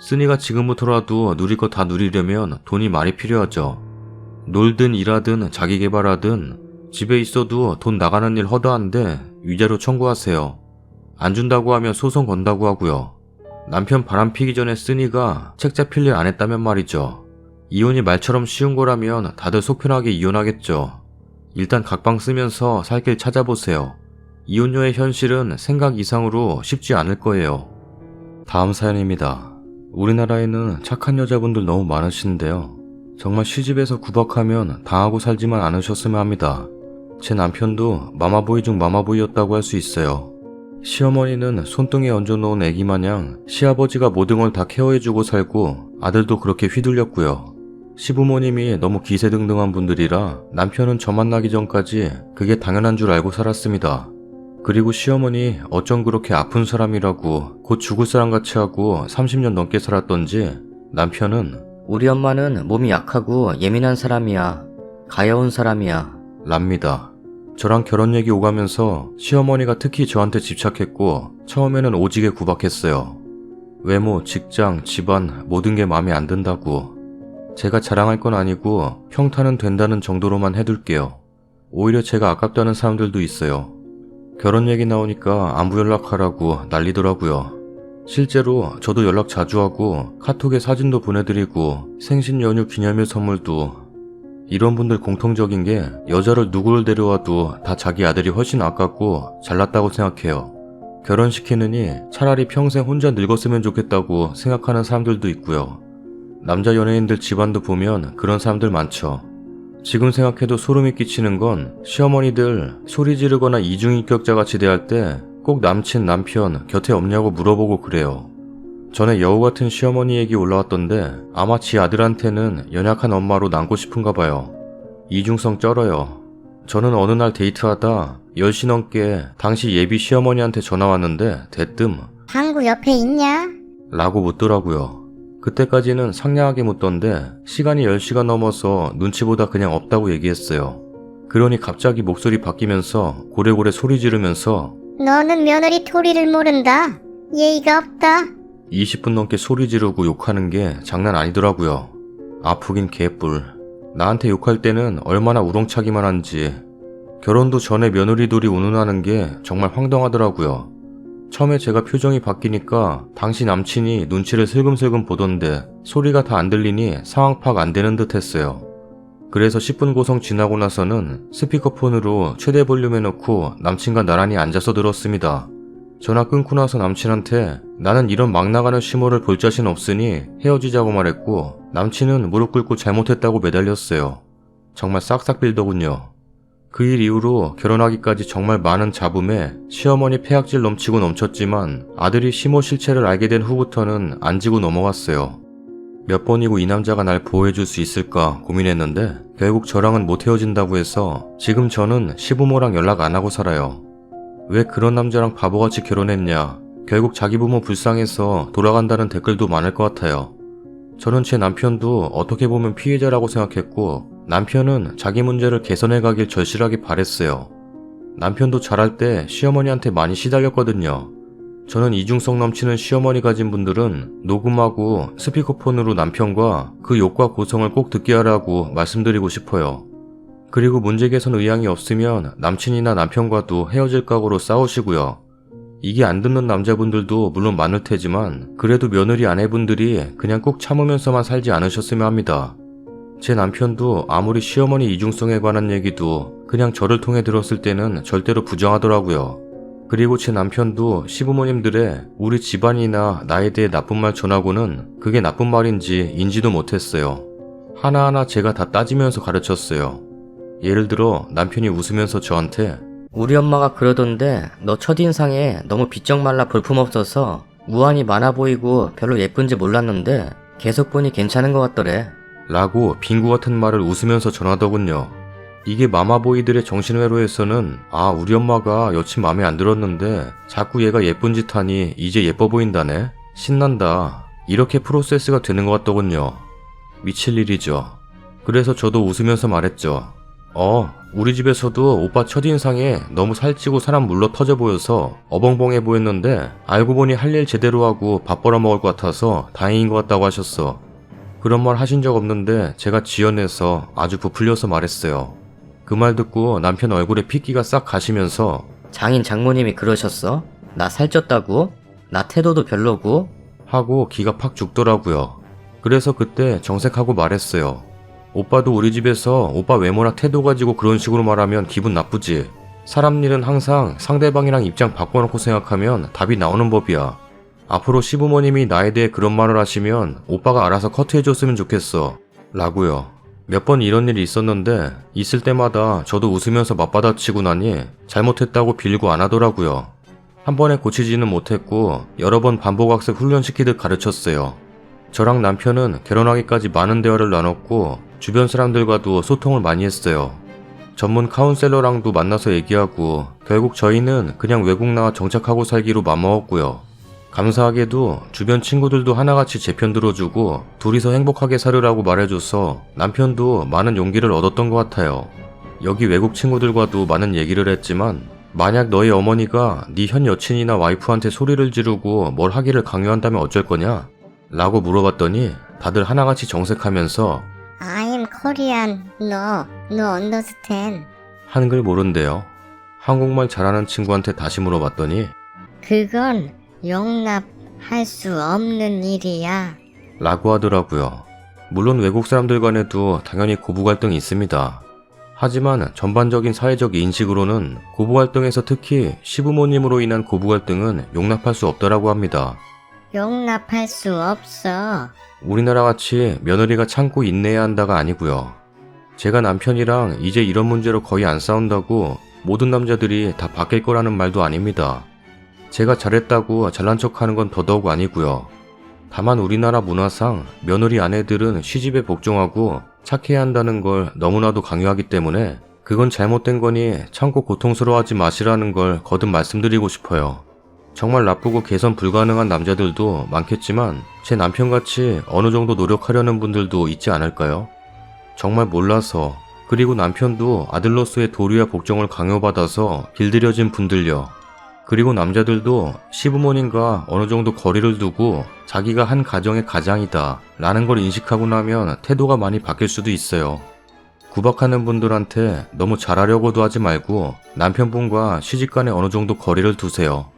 쓰니가 지금부터라도 누릴 거 다 누리려면 돈이 많이 필요하죠. 놀든 일하든 자기 개발하든 집에 있어도 돈 나가는 일 허다한데 위자료 청구하세요. 안 준다고 하면 소송 건다고 하고요. 남편 바람 피기 전에 쓰니가 책 잡힐 일 안 했다면 말이죠. 이혼이 말처럼 쉬운 거라면 다들 속 편하게 이혼하겠죠. 일단 각방 쓰면서 살 길 찾아보세요. 이혼녀의 현실은 생각 이상으로 쉽지 않을 거예요. 다음 사연입니다. 우리나라에는 착한 여자분들 너무 많으신데요. 정말 시집에서 구박하면 당하고 살지만 않으셨으면 합니다. 제 남편도 마마보이 중 마마보이였다고 할 수 있어요. 시어머니는 손등에 얹어놓은 애기 마냥 시아버지가 모든 걸 다 케어해주고 살고 아들도 그렇게 휘둘렸고요. 시부모님이 너무 기세등등한 분들이라 남편은 저 만나기 전까지 그게 당연한 줄 알고 살았습니다. 그리고 시어머니 어쩜 그렇게 아픈 사람이라고 곧 죽을 사람 같이 하고 30년 넘게 살았던지 남편은 우리 엄마는 몸이 약하고 예민한 사람이야. 가여운 사람이야. 랍니다. 저랑 결혼 얘기 오가면서 시어머니가 특히 저한테 집착했고 처음에는 오지게 구박했어요. 외모, 직장, 집안 모든 게 마음에 안 든다고. 제가 자랑할 건 아니고 평탄은 된다는 정도로만 해둘게요. 오히려 제가 아깝다는 사람들도 있어요. 결혼 얘기 나오니까 안부 연락하라고 난리더라고요. 실제로 저도 연락 자주 하고 카톡에 사진도 보내드리고 생신 연휴 기념일 선물도. 이런 분들 공통적인 게 여자를 누구를 데려와도 다 자기 아들이 훨씬 아깝고 잘났다고 생각해요. 결혼시키느니 차라리 평생 혼자 늙었으면 좋겠다고 생각하는 사람들도 있고요. 남자 연예인들 집안도 보면 그런 사람들 많죠. 지금 생각해도 소름이 끼치는 건 시어머니들 소리 지르거나 이중인격자 같이 대할 때 꼭 남친, 남편 곁에 없냐고 물어보고 그래요. 전에 여우 같은 시어머니 얘기 올라왔던데 아마 지 아들한테는 연약한 엄마로 남고 싶은가 봐요. 이중성 쩔어요. 저는 어느 날 데이트하다 10시 넘게 당시 예비 시어머니한테 전화 왔는데 대뜸 항구 옆에 있냐? 라고 묻더라고요. 그때까지는 상냥하게 묻던데 시간이 10시가 넘어서 눈치보다 그냥 없다고 얘기했어요. 그러니 갑자기 목소리 바뀌면서 고래고래 소리 지르면서 너는 며느리 토리를 모른다. 예의가 없다. 20분 넘게 소리 지르고 욕하는 게 장난 아니더라고요. 아프긴 개뿔. 나한테 욕할 때는 얼마나 우렁차기만 한지. 결혼도 전에 며느리들이 운운하는 게 정말 황당하더라고요. 처음에 제가 표정이 바뀌니까 당시 남친이 눈치를 슬금슬금 보던데 소리가 다 안 들리니 상황 파악 안 되는 듯 했어요. 그래서 10분 고성 지나고 나서는 스피커폰으로 최대 볼륨 해놓고 남친과 나란히 앉아서 들었습니다. 전화 끊고 나서 남친한테 나는 이런 막 나가는 시모를 볼 자신 없으니 헤어지자고 말했고 남친은 무릎 꿇고 잘못했다고 매달렸어요. 정말 싹싹 빌더군요. 그 일 이후로 결혼하기까지 정말 많은 잡음에 시어머니 폐악질 넘치고 넘쳤지만 아들이 시모 실체를 알게 된 후부터는 안 지고 넘어갔어요. 몇 번이고 이 남자가 날 보호해줄 수 있을까 고민했는데 결국 저랑은 못 헤어진다고 해서 지금 저는 시부모랑 연락 안 하고 살아요. 왜 그런 남자랑 바보같이 결혼했냐. 결국 자기 부모 불쌍해서 돌아간다는 댓글도 많을 것 같아요. 저는 제 남편도 어떻게 보면 피해자라고 생각했고 남편은 자기 문제를 개선해 가길 절실하게 바랬어요. 남편도 잘할 때 시어머니한테 많이 시달렸거든요. 저는 이중성 넘치는 시어머니 가진 분들은 녹음하고 스피커폰으로 남편과 그 욕과 고성을 꼭 듣게 하라고 말씀드리고 싶어요. 그리고 문제 개선 의향이 없으면 남친이나 남편과도 헤어질 각오로 싸우시고요. 이게 안 듣는 남자분들도 물론 많을 테지만 그래도 며느리 아내분들이 그냥 꼭 참으면서만 살지 않으셨으면 합니다. 제 남편도 아무리 시어머니 이중성에 관한 얘기도 그냥 저를 통해 들었을 때는 절대로 부정하더라고요. 그리고 제 남편도 시부모님들의 우리 집안이나 나에 대해 나쁜 말 전하고는 그게 나쁜 말인지 인지도 못했어요. 하나하나 제가 다 따지면서 가르쳤어요. 예를 들어 남편이 웃으면서 저한테 우리 엄마가 그러던데 너 첫인상에 너무 비쩍말라 볼품없어서 우환이 많아 보이고 별로 예쁜지 몰랐는데 계속 보니 괜찮은 것 같더래. 라고 빙구 같은 말을 웃으면서 전하더군요. 이게 마마보이들의 정신회로에서는 아 우리 엄마가 여친 맘에 안 들었는데 자꾸 얘가 예쁜 짓 하니 이제 예뻐 보인다네? 신난다. 이렇게 프로세스가 되는 것 같더군요. 미칠 일이죠. 그래서 저도 웃으면서 말했죠. 우리 집에서도 오빠 첫인상에 너무 살찌고 사람 물러 터져 보여서 어벙벙해 보였는데 알고 보니 할 일 제대로 하고 밥 벌어 먹을 것 같아서 다행인 것 같다고 하셨어. 그런 말 하신 적 없는데 제가 지어내서 아주 부풀려서 말했어요. 그 말 듣고 남편 얼굴에 핏기가 싹 가시면서 장인 장모님이 그러셨어? 나 살쪘다고? 나 태도도 별로고? 하고 기가 팍 죽더라고요. 그래서 그때 정색하고 말했어요. 오빠도 우리 집에서 오빠 외모나 태도 가지고 그런 식으로 말하면 기분 나쁘지. 사람 일은 항상 상대방이랑 입장 바꿔놓고 생각하면 답이 나오는 법이야. 앞으로 시부모님이 나에 대해 그런 말을 하시면 오빠가 알아서 커트해줬으면 좋겠어. 라고요. 몇 번 이런 일이 있었는데 있을 때마다 저도 웃으면서 맞받아치고 나니 잘못했다고 빌고 안 하더라고요. 한 번에 고치지는 못했고 여러 번 반복학습 훈련시키듯 가르쳤어요. 저랑 남편은 결혼하기까지 많은 대화를 나눴고 주변 사람들과도 소통을 많이 했어요. 전문 카운셀러랑도 만나서 얘기하고 결국 저희는 그냥 외국 나와 정착하고 살기로 맘먹었고요. 감사하게도 주변 친구들도 하나같이 제 편 들어주고 둘이서 행복하게 살으라고 말해줘서 남편도 많은 용기를 얻었던 것 같아요. 여기 외국 친구들과도 많은 얘기를 했지만 만약 너희 어머니가 네 현 여친이나 와이프한테 소리를 지르고 뭘 하기를 강요한다면 어쩔 거냐? 라고 물어봤더니 다들 하나같이 정색하면서 I'm Korean. No understand. 한글 모른대요. 한국말 잘하는 친구한테 다시 물어봤더니 그건 용납할 수 없는 일이야. 라고 하더라고요. 물론 외국 사람들 간에도 당연히 고부 갈등이 있습니다. 하지만 전반적인 사회적 인식으로는 고부 갈등에서 특히 시부모님으로 인한 고부 갈등은 용납할 수 없다라고 합니다. 용납할 수 없어. 우리나라 같이 며느리가 참고 인내해야 한다가 아니고요. 제가 남편이랑 이제 이런 문제로 거의 안 싸운다고 모든 남자들이 다 바뀔 거라는 말도 아닙니다. 제가 잘했다고 잘난 척하는 건 더더욱 아니고요. 다만 우리나라 문화상 며느리 아내들은 시집에 복종하고 착해야 한다는 걸 너무나도 강요하기 때문에 그건 잘못된 거니 참고 고통스러워하지 마시라는 걸 거듭 말씀드리고 싶어요. 정말 나쁘고 개선 불가능한 남자들도 많겠지만 제 남편같이 어느 정도 노력하려는 분들도 있지 않을까요? 정말 몰라서 그리고 남편도 아들로서의 도리와 복종을 강요받아서 길들여진 분들요. 그리고 남자들도 시부모님과 어느 정도 거리를 두고 자기가 한 가정의 가장이다 라는 걸 인식하고 나면 태도가 많이 바뀔 수도 있어요. 구박하는 분들한테 너무 잘하려고도 하지 말고 남편분과 시집간에 어느 정도 거리를 두세요.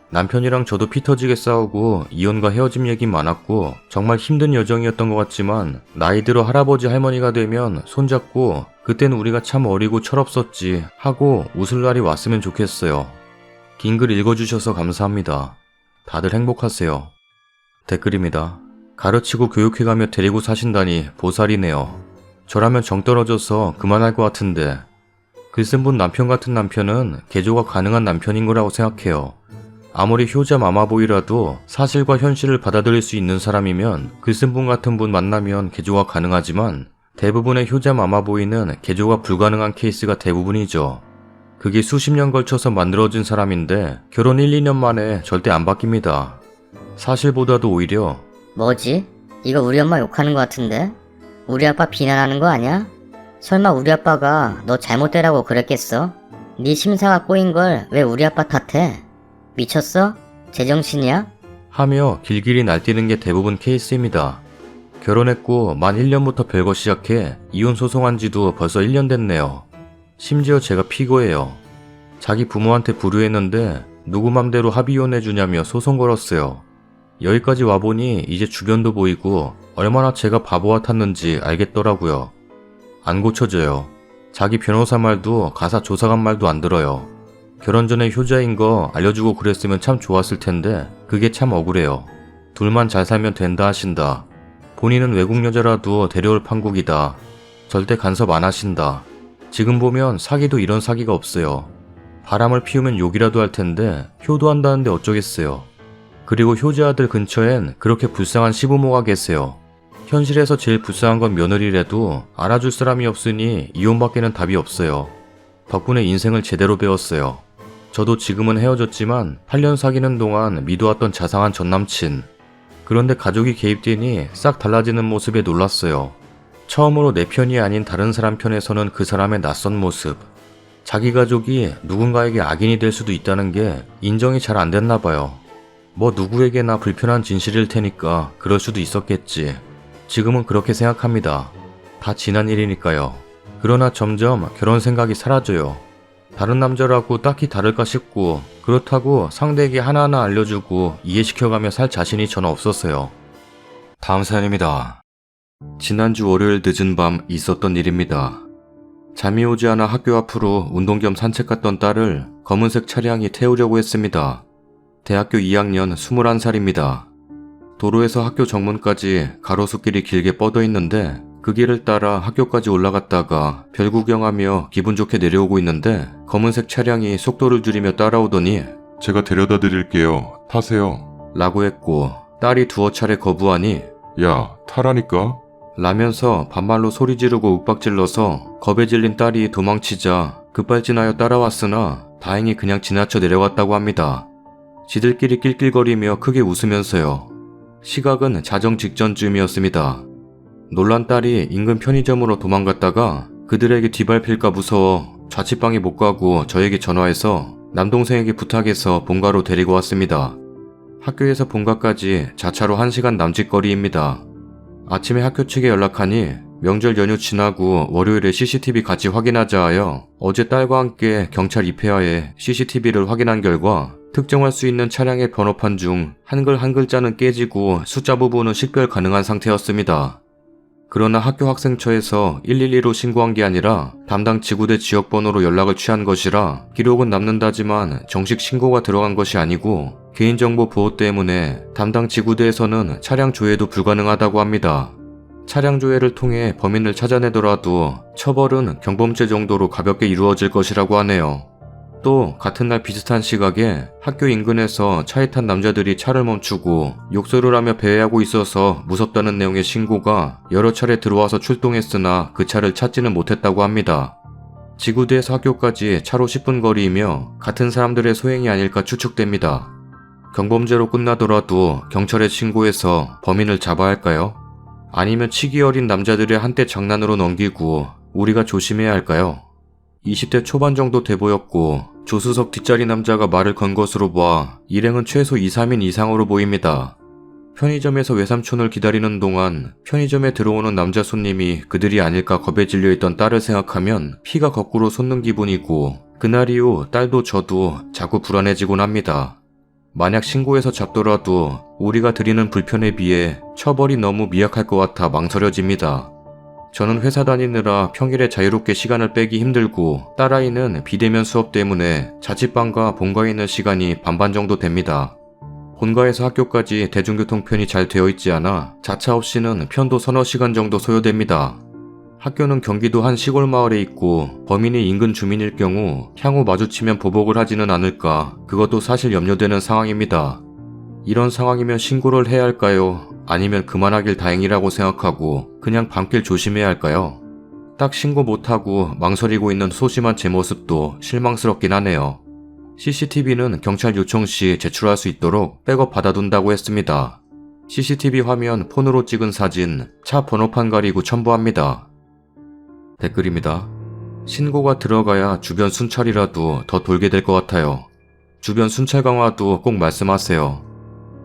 남편이랑 저도 피 터지게 싸우고 이혼과 헤어짐 얘기 많았고 정말 힘든 여정이었던 것 같지만 나이 들어 할아버지 할머니가 되면 손잡고 그땐 우리가 참 어리고 철없었지 하고 웃을 날이 왔으면 좋겠어요. 긴 글 읽어주셔서 감사합니다. 다들 행복하세요. 댓글입니다. 가르치고 교육해가며 데리고 사신다니 보살이네요. 저라면 정 떨어져서 그만할 것 같은데 글 쓴 분 남편 같은 남편은 개조가 가능한 남편인 거라고 생각해요. 아무리 효자 마마보이라도 사실과 현실을 받아들일 수 있는 사람이면 글 쓴 분 같은 분 만나면 개조가 가능하지만 대부분의 효자 마마보이는 개조가 불가능한 케이스가 대부분이죠. 그게 수십 년 걸쳐서 만들어진 사람인데 결혼 1, 2년 만에 절대 안 바뀝니다. 사실보다도 오히려 뭐지? 이거 우리 엄마 욕하는 것 같은데? 우리 아빠 비난하는 거 아니야? 설마 우리 아빠가 너 잘못되라고 그랬겠어? 네 심사가 꼬인 걸 왜 우리 아빠 탓해? 미쳤어? 제정신이야? 하며 길길이 날뛰는 게 대부분 케이스입니다. 결혼했고 만 1년부터 별거 시작해 이혼 소송한 지도 벌써 1년 됐네요. 심지어 제가 피고예요. 자기 부모한테 불효했는데 누구 맘대로 합의혼해주냐며 소송 걸었어요. 여기까지 와보니 이제 주변도 보이고 얼마나 제가 바보 같았는지 알겠더라고요. 안 고쳐져요. 자기 변호사 말도 가사 조사관 말도 안 들어요. 결혼 전에 효자인 거 알려주고 그랬으면 참 좋았을 텐데 그게 참 억울해요. 둘만 잘 살면 된다 하신다. 본인은 외국 여자라도 데려올 판국이다. 절대 간섭 안 하신다. 지금 보면 사기도 이런 사기가 없어요. 바람을 피우면 욕이라도 할 텐데 효도한다는데 어쩌겠어요. 그리고 효자아들 근처엔 그렇게 불쌍한 시부모가 계세요. 현실에서 제일 불쌍한 건 며느리라도 알아줄 사람이 없으니 이혼밖에는 답이 없어요. 덕분에 인생을 제대로 배웠어요. 저도 지금은 헤어졌지만 8년 사귀는 동안 믿어왔던 자상한 전남친. 그런데 가족이 개입되니 싹 달라지는 모습에 놀랐어요. 처음으로 내 편이 아닌 다른 사람 편에 서는 그 사람의 낯선 모습. 자기 가족이 누군가에게 악인이 될 수도 있다는 게 인정이 잘 안 됐나 봐요. 뭐 누구에게나 불편한 진실일 테니까 그럴 수도 있었겠지. 지금은 그렇게 생각합니다. 다 지난 일이니까요. 그러나 점점 결혼 생각이 사라져요. 다른 남자라고 딱히 다를까 싶고 그렇다고 상대에게 하나하나 알려주고 이해시켜가며 살 자신이 저는 없었어요. 다음 사연입니다. 지난주 월요일 늦은 밤 있었던 일입니다. 잠이 오지 않아 학교 앞으로 운동 겸 산책 갔던 딸을 검은색 차량이 태우려고 했습니다. 대학교 2학년 21살입니다. 도로에서 학교 정문까지 가로수길이 길게 뻗어 있는데 그 길을 따라 학교까지 올라갔다가 별 구경하며 기분 좋게 내려오고 있는데 검은색 차량이 속도를 줄이며 따라오더니 제가 데려다 드릴게요. 타세요. 라고 했고 딸이 두어 차례 거부하니 야, 타라니까? 라면서 반말로 소리 지르고 윽박질러서 겁에 질린 딸이 도망치자 급발진하여 따라왔으나 다행히 그냥 지나쳐 내려갔다고 합니다. 지들끼리 낄낄거리며 크게 웃으면서요. 시각은 자정 직전쯤이었습니다. 놀란 딸이 인근 편의점으로 도망갔다가 그들에게 뒤밟힐까 무서워 자취방에 못 가고 저에게 전화해서 남동생에게 부탁해서 본가로 데리고 왔습니다. 학교에서 본가까지 자차로 1시간 남짓 거리입니다. 아침에 학교 측에 연락하니 명절 연휴 지나고 월요일에 CCTV 같이 확인하자 하여 어제 딸과 함께 경찰 입회하에 CCTV를 확인한 결과 특정할 수 있는 차량의 번호판 중 한글 한 글자는 깨지고 숫자 부분은 식별 가능한 상태였습니다. 그러나 학교 학생처에서 112로 신고한 게 아니라 담당 지구대 지역번호로 연락을 취한 것이라 기록은 남는다지만 정식 신고가 들어간 것이 아니고 개인정보 보호 때문에 담당 지구대에서는 차량 조회도 불가능하다고 합니다. 차량 조회를 통해 범인을 찾아내더라도 처벌은 경범죄 정도로 가볍게 이루어질 것이라고 하네요. 또 같은 날 비슷한 시각에 학교 인근에서 차에 탄 남자들이 차를 멈추고 욕설을 하며 배회하고 있어서 무섭다는 내용의 신고가 여러 차례 들어와서 출동했으나 그 차를 찾지는 못했다고 합니다. 지구대에서 학교까지 차로 10분 거리이며 같은 사람들의 소행이 아닐까 추측됩니다. 경범죄로 끝나더라도 경찰에 신고해서 범인을 잡아야 할까요? 아니면 치기 어린 남자들의 한때 장난으로 넘기고 우리가 조심해야 할까요? 20대 초반 정도 돼 보였고 조수석 뒷자리 남자가 말을 건 것으로 봐 일행은 최소 2, 3인 이상으로 보입니다. 편의점에서 외삼촌을 기다리는 동안 편의점에 들어오는 남자 손님이 그들이 아닐까 겁에 질려있던 딸을 생각하면 피가 거꾸로 솟는 기분이고 그날 이후 딸도 저도 자꾸 불안해지곤 합니다. 만약 신고해서 잡더라도 우리가 드리는 불편에 비해 처벌이 너무 미약할 것 같아 망설여집니다. 저는 회사 다니느라 평일에 자유롭게 시간을 빼기 힘들고 딸아이는 비대면 수업 때문에 자취방과 본가에 있는 시간이 반반 정도 됩니다. 본가에서 학교까지 대중교통편이 잘 되어 있지 않아 자차 없이는 편도 서너 시간 정도 소요됩니다. 학교는 경기도 한 시골 마을에 있고 범인이 인근 주민일 경우 향후 마주치면 보복을 하지는 않을까 그것도 사실 염려되는 상황입니다. 이런 상황이면 신고를 해야 할까요? 아니면 그만하길 다행이라고 생각하고 그냥 밤길 조심해야 할까요? 딱 신고 못하고 망설이고 있는 소심한 제 모습도 실망스럽긴 하네요. CCTV는 경찰 요청 시 제출할 수 있도록 백업 받아둔다고 했습니다. CCTV 화면 폰으로 찍은 사진, 차 번호판 가리고 첨부합니다. 댓글입니다. 신고가 들어가야 주변 순찰이라도 더 돌게 될 것 같아요. 주변 순찰 강화도 꼭 말씀하세요.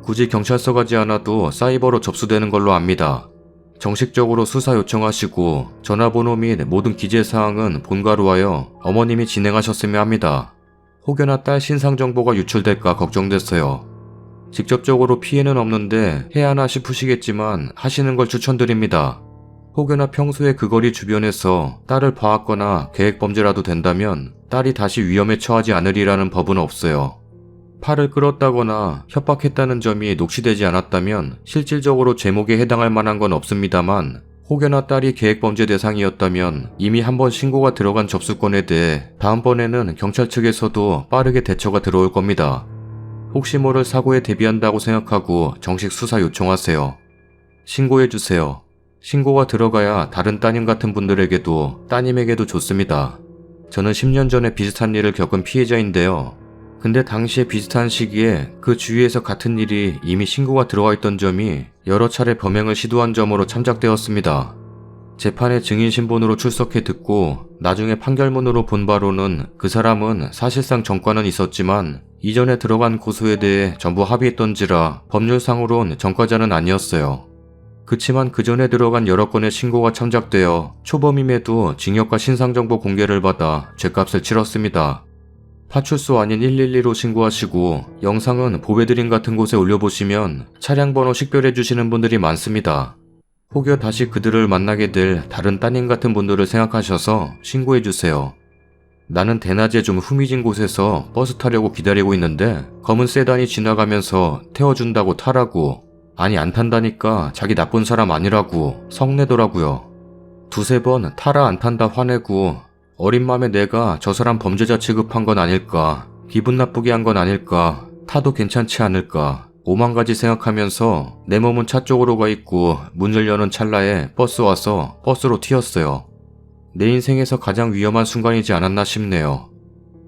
굳이 경찰서 가지 않아도 사이버로 접수되는 걸로 압니다. 정식적으로 수사 요청하시고 전화번호 및 모든 기재사항은 본가로 하여 어머님이 진행하셨으면 합니다. 혹여나 딸 신상정보가 유출될까 걱정됐어요. 직접적으로 피해는 없는데 해야 하나 싶으시겠지만 하시는 걸 추천드립니다. 혹여나 평소에 그 거리 주변에서 딸을 봐왔거나 계획범죄라도 된다면 딸이 다시 위험에 처하지 않으리라는 법은 없어요. 팔을 끌었다거나 협박했다는 점이 녹취되지 않았다면 실질적으로 제목에 해당할 만한 건 없습니다만 혹여나 딸이 계획범죄 대상이었다면 이미 한번 신고가 들어간 접수건에 대해 다음번에는 경찰 측에서도 빠르게 대처가 들어올 겁니다. 혹시 모를 사고에 대비한다고 생각하고 정식 수사 요청하세요. 신고해주세요. 신고가 들어가야 다른 따님 같은 분들에게도 따님에게도 좋습니다. 저는 10년 전에 비슷한 일을 겪은 피해자인데요. 근데 당시에 비슷한 시기에 그 주위에서 같은 일이 이미 신고가 들어와 있던 점이 여러 차례 범행을 시도한 점으로 참작되었습니다. 재판에 증인신분으로 출석해 듣고 나중에 판결문으로 본 바로는 그 사람은 사실상 전과는 있었지만 이전에 들어간 고소에 대해 전부 합의했던지라 법률상으론 전과자는 아니었어요. 그치만 그 전에 들어간 여러 건의 신고가 참작되어 초범임에도 징역과 신상정보 공개를 받아 죗값을 치렀습니다. 파출소 아닌 112로 신고하시고 영상은 보배드림 같은 곳에 올려보시면 차량 번호 식별해 주시는 분들이 많습니다. 혹여 다시 그들을 만나게 될 다른 따님 같은 분들을 생각하셔서 신고해주세요. 나는 대낮에 좀 후미진 곳에서 버스 타려고 기다리고 있는데 검은 세단이 지나가면서 태워준다고 타라고, 아니 안 탄다니까 자기 나쁜 사람 아니라고 성내더라고요. 두세 번 타라 안 탄다 화내고 어린 마음에 내가 저 사람 범죄자 취급한 건 아닐까, 기분 나쁘게 한 건 아닐까, 타도 괜찮지 않을까, 오만 가지 생각하면서 내 몸은 차 쪽으로 가 있고 문을 여는 찰나에 버스 와서 버스로 튀었어요. 내 인생에서 가장 위험한 순간이지 않았나 싶네요.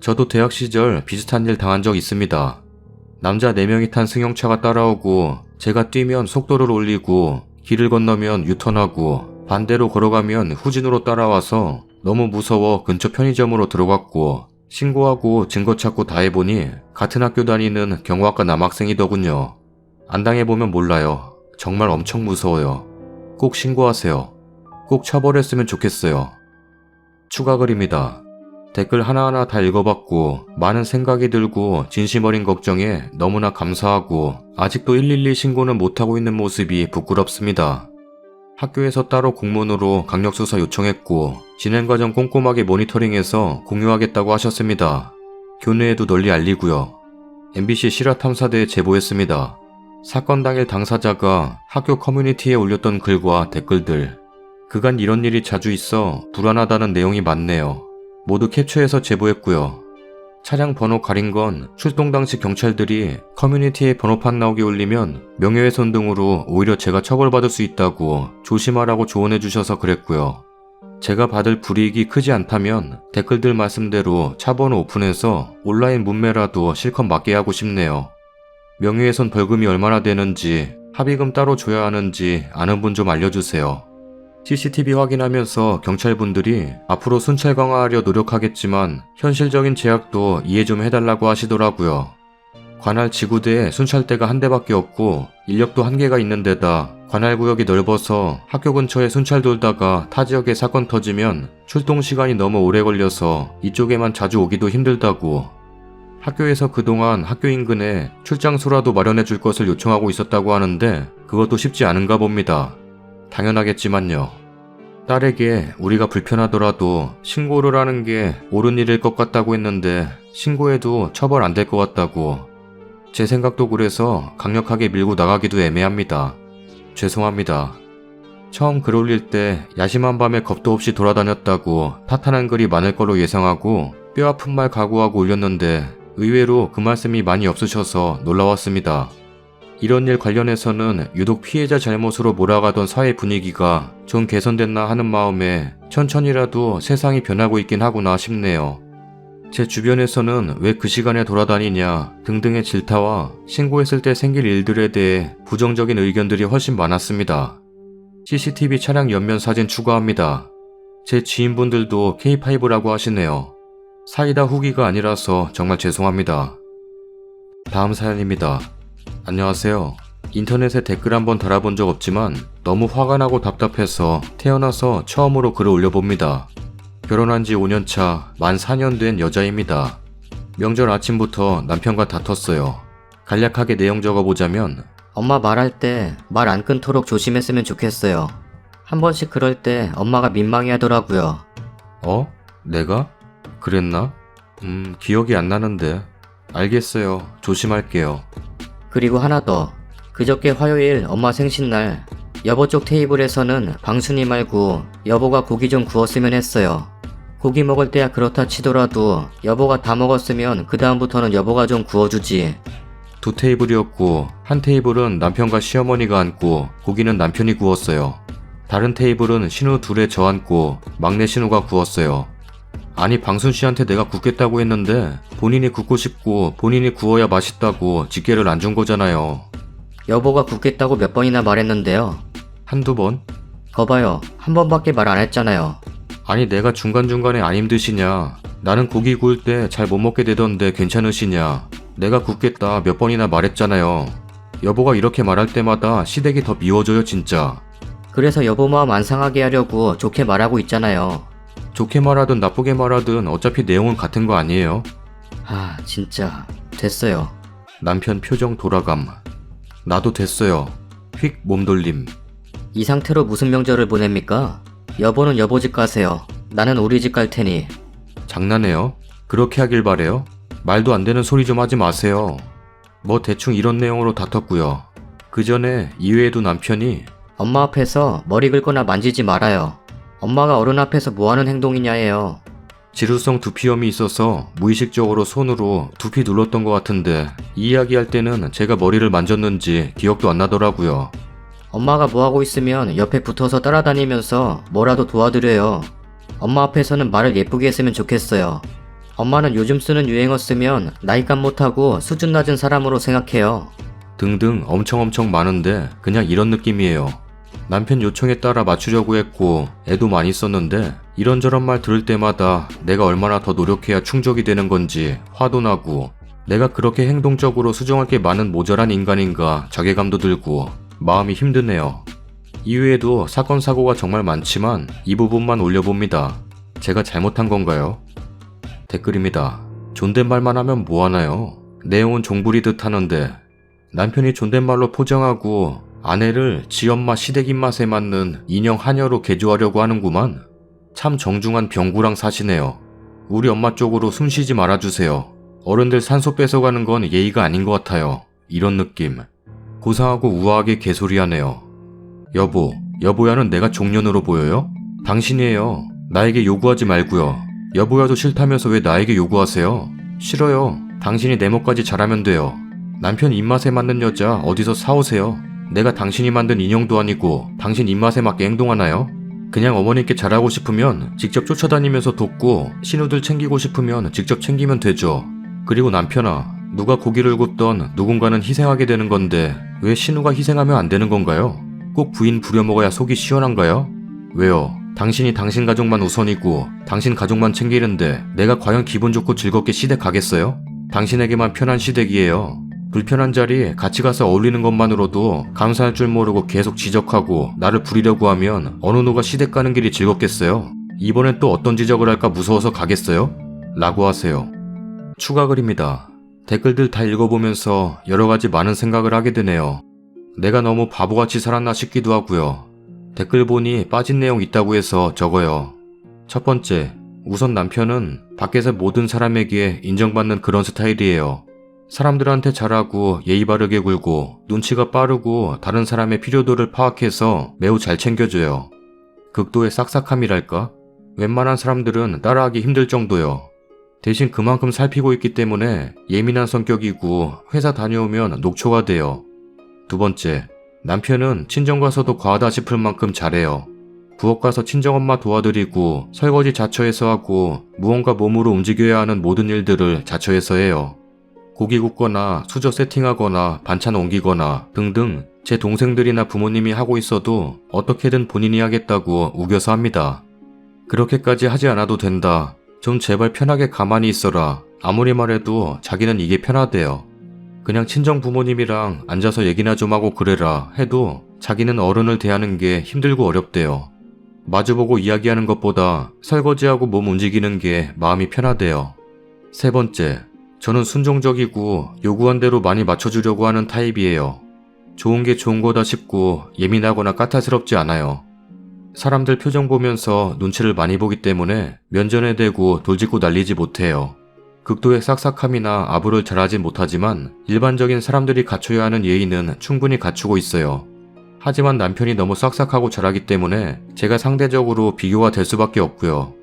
저도 대학 시절 비슷한 일 당한 적 있습니다. 남자 4명이 탄 승용차가 따라오고 제가 뛰면 속도를 올리고 길을 건너면 유턴하고 반대로 걸어가면 후진으로 따라와서 너무 무서워 근처 편의점으로 들어갔고 신고하고 증거 찾고 다 해보니 같은 학교 다니는 경호학과 남학생이더군요. 안 당해보면 몰라요. 정말 엄청 무서워요. 꼭 신고하세요. 꼭 처벌했으면 좋겠어요. 추가 글입니다. 댓글 하나하나 다 읽어봤고 많은 생각이 들고 진심 어린 걱정에 너무나 감사하고 아직도 112 신고는 못하고 있는 모습이 부끄럽습니다. 학교에서 따로 공문으로 강력수사 요청했고 진행 과정 꼼꼼하게 모니터링해서 공유하겠다고 하셨습니다. 교내에도 널리 알리고요. MBC 실화탐사대에 제보했습니다. 사건 당일 당사자가 학교 커뮤니티에 올렸던 글과 댓글들, 그간 이런 일이 자주 있어 불안하다는 내용이 많네요. 모두 캡처해서 제보했고요. 차량 번호 가린 건 출동 당시 경찰들이 커뮤니티에 번호판 나오게 올리면 명예훼손 등으로 오히려 제가 처벌받을 수 있다고 조심하라고 조언해 주셔서 그랬고요. 제가 받을 불이익이 크지 않다면 댓글들 말씀대로 차 번호 오픈해서 온라인 문매라도 실컷 맞게 하고 싶네요. 명예훼손 벌금이 얼마나 되는지, 합의금 따로 줘야 하는지 아는 분 좀 알려주세요. CCTV 확인하면서 경찰분들이 앞으로 순찰 강화하려 노력하겠지만 현실적인 제약도 이해 좀 해달라고 하시더라고요. 관할 지구대에 순찰대가 한 대밖에 없고 인력도 한계가 있는 데다 관할 구역이 넓어서 학교 근처에 순찰 돌다가 타 지역에 사건 터지면 출동 시간이 너무 오래 걸려서 이쪽에만 자주 오기도 힘들다고, 학교에서 그동안 학교 인근에 출장소라도 마련해 줄 것을 요청하고 있었다고 하는데 그것도 쉽지 않은가 봅니다. 당연하겠지만요. 딸에게 우리가 불편하더라도 신고를 하는 게 옳은 일일 것 같다고 했는데 신고해도 처벌 안 될 것 같다고. 제 생각도 그래서 강력하게 밀고 나가기도 애매합니다. 죄송합니다. 처음 글 올릴 때 야심한 밤에 겁도 없이 돌아다녔다고 탓하는 글이 많을 걸로 예상하고 뼈아픈 말 각오하고 올렸는데 의외로 그 말씀이 많이 없으셔서 놀라웠습니다. 이런 일 관련해서는 유독 피해자 잘못으로 몰아가던 사회 분위기가 좀 개선됐나 하는 마음에 천천히라도 세상이 변하고 있긴 하구나 싶네요. 제 주변에서는 왜 그 시간에 돌아다니냐 등등의 질타와 신고했을 때 생길 일들에 대해 부정적인 의견들이 훨씬 많았습니다. CCTV 차량 옆면 사진 추가합니다. 제 지인분들도 K5라고 하시네요. 사이다 후기가 아니라서 정말 죄송합니다. 다음 사연입니다. 안녕하세요. 인터넷에 댓글 한번 달아본 적 없지만 너무 화가 나고 답답해서 태어나서 처음으로 글을 올려봅니다. 결혼한 지 5년차 만 4년 된 여자입니다. 명절 아침부터 남편과 다퉜어요. 간략하게 내용 적어보자면 엄마 말할 때 말 안 끊도록 조심했으면 좋겠어요. 한 번씩 그럴 때 엄마가 민망해 하더라고요. 내가? 그랬나? 기억이 안 나는데. 알겠어요. 조심할게요. 그리고 하나 더. 그저께 화요일 엄마 생신날 여보 쪽 테이블에서는 방순이 말고 여보가 고기 좀 구웠으면 했어요. 고기 먹을 때야 그렇다 치더라도 여보가 다 먹었으면 그 다음부터는 여보가 좀 구워주지. 2 테이블이었고 한 테이블은 남편과 시어머니가 앉고 고기는 남편이 구웠어요. 다른 테이블은 신우 둘에 저 앉고 막내 신우가 구웠어요. 아니 방순 씨한테 내가 굽겠다고 했는데 본인이 굽고 싶고 본인이 구워야 맛있다고 직계를 안 준 거잖아요. 여보가 굽겠다고 몇 번이나 말했는데요. 한두 번? 거봐요. 한 번밖에 말 안 했잖아요. 아니 내가 중간중간에 안 힘드시냐? 나는 고기 구울 때 잘 못 먹게 되던데 괜찮으시냐? 내가 굽겠다 몇 번이나 말했잖아요. 여보가 이렇게 말할 때마다 시댁이 더 미워져요 진짜. 그래서 여보 마음 안 상하게 하려고 좋게 말하고 있잖아요. 좋게 말하든 나쁘게 말하든 어차피 내용은 같은 거 아니에요? 진짜 됐어요. 남편 표정 돌아감. 나도 됐어요. 휙 몸돌림. 이 상태로 무슨 명절을 보냅니까? 여보는 여보 집 가세요. 나는 우리 집 갈 테니. 장난해요? 그렇게 하길 바래요? 말도 안 되는 소리 좀 하지 마세요. 뭐 대충 이런 내용으로 다퉜고요. 그 전에 이외에도 남편이 엄마 앞에서 머리 긁거나 만지지 말아요. 엄마가 어른 앞에서 뭐 하는 행동이냐예요. 지루성 두피염이 있어서 무의식적으로 손으로 두피 눌렀던 것 같은데 이 이야기할 때는 제가 머리를 만졌는지 기억도 안 나더라고요. 엄마가 뭐 하고 있으면 옆에 붙어서 따라다니면서 뭐라도 도와드려요. 엄마 앞에서는 말을 예쁘게 했으면 좋겠어요. 엄마는 요즘 쓰는 유행어 쓰면 나이값 못하고 수준 낮은 사람으로 생각해요. 등등 엄청 많은데 그냥 이런 느낌이에요. 남편 요청에 따라 맞추려고 했고 애도 많이 썼는데 이런저런 말 들을 때마다 내가 얼마나 더 노력해야 충족이 되는 건지 화도 나고 내가 그렇게 행동적으로 수정할 게 많은 모자란 인간인가 자괴감도 들고 마음이 힘드네요. 이외에도 사건 사고가 정말 많지만 이 부분만 올려봅니다. 제가 잘못한 건가요? 댓글입니다. 존댓말만 하면 뭐하나요? 내용은 종부리듯 하는데 남편이 존댓말로 포장하고 아내를 지 엄마 시댁 입맛에 맞는 인형 하녀로 개조하려고 하는구만. 참 정중한 병구랑 사시네요. 우리 엄마 쪽으로 숨쉬지 말아주세요. 어른들 산소 뺏어가는 건 예의가 아닌 것 같아요. 이런 느낌. 고상하고 우아하게 개소리하네요. 여보, 여보야는 내가 종년으로 보여요? 당신이에요. 나에게 요구하지 말고요. 여보야도 싫다면서 왜 나에게 요구하세요? 싫어요. 당신이 내 몫까지 잘하면 돼요. 남편 입맛에 맞는 여자 어디서 사오세요? 내가 당신이 만든 인형도 아니고 당신 입맛에 맞게 행동하나요? 그냥 어머니께 잘하고 싶으면 직접 쫓아다니면서 돕고 신우들 챙기고 싶으면 직접 챙기면 되죠. 그리고 남편아, 누가 고기를 굽던 누군가는 희생하게 되는 건데 왜 신우가 희생하면 안 되는 건가요? 꼭 부인 부려먹어야 속이 시원한가요? 왜요? 당신이 당신 가족만 우선이고 당신 가족만 챙기는데 내가 과연 기분 좋고 즐겁게 시댁 가겠어요? 당신에게만 편한 시댁이에요. 불편한 자리에 같이 가서 어울리는 것만으로도 감사할 줄 모르고 계속 지적하고 나를 부리려고 하면 어느 누가 시댁 가는 길이 즐겁겠어요? 이번엔 또 어떤 지적을 할까 무서워서 가겠어요? 라고 하세요. 추가 글입니다. 댓글들 다 읽어보면서 여러가지 많은 생각을 하게 되네요. 내가 너무 바보같이 살았나 싶기도 하고요. 댓글 보니 빠진 내용 있다고 해서 적어요. 첫 번째, 우선 남편은 밖에서 모든 사람에게 인정받는 그런 스타일이에요. 사람들한테 잘하고 예의 바르게 굴고 눈치가 빠르고 다른 사람의 필요도를 파악해서 매우 잘 챙겨줘요. 극도의 싹싹함이랄까? 웬만한 사람들은 따라하기 힘들 정도요. 대신 그만큼 살피고 있기 때문에 예민한 성격이고 회사 다녀오면 녹초가 돼요. 두 번째, 남편은 친정 가서도 과하다 싶을 만큼 잘해요. 부엌 가서 친정엄마 도와드리고 설거지 자처해서 하고 무언가 몸으로 움직여야 하는 모든 일들을 자처해서 해요. 고기 굽거나 수저 세팅하거나 반찬 옮기거나 등등 제 동생들이나 부모님이 하고 있어도 어떻게든 본인이 하겠다고 우겨서 합니다. 그렇게까지 하지 않아도 된다. 좀 제발 편하게 가만히 있어라. 아무리 말해도 자기는 이게 편하대요. 그냥 친정 부모님이랑 앉아서 얘기나 좀 하고 그래라 해도 자기는 어른을 대하는 게 힘들고 어렵대요. 마주보고 이야기하는 것보다 설거지하고 몸 움직이는 게 마음이 편하대요. 세 번째, 저는 순종적이고 요구한 대로 많이 맞춰주려고 하는 타입이에요. 좋은 게 좋은 거다 싶고 예민하거나 까탈스럽지 않아요. 사람들 표정 보면서 눈치를 많이 보기 때문에 면전에 대고 돌직구 날리지 못해요. 극도의 싹싹함이나 아부를 잘하지 못하지만 일반적인 사람들이 갖춰야 하는 예의는 충분히 갖추고 있어요. 하지만 남편이 너무 싹싹하고 잘하기 때문에 제가 상대적으로 비교가 될 수밖에 없고요.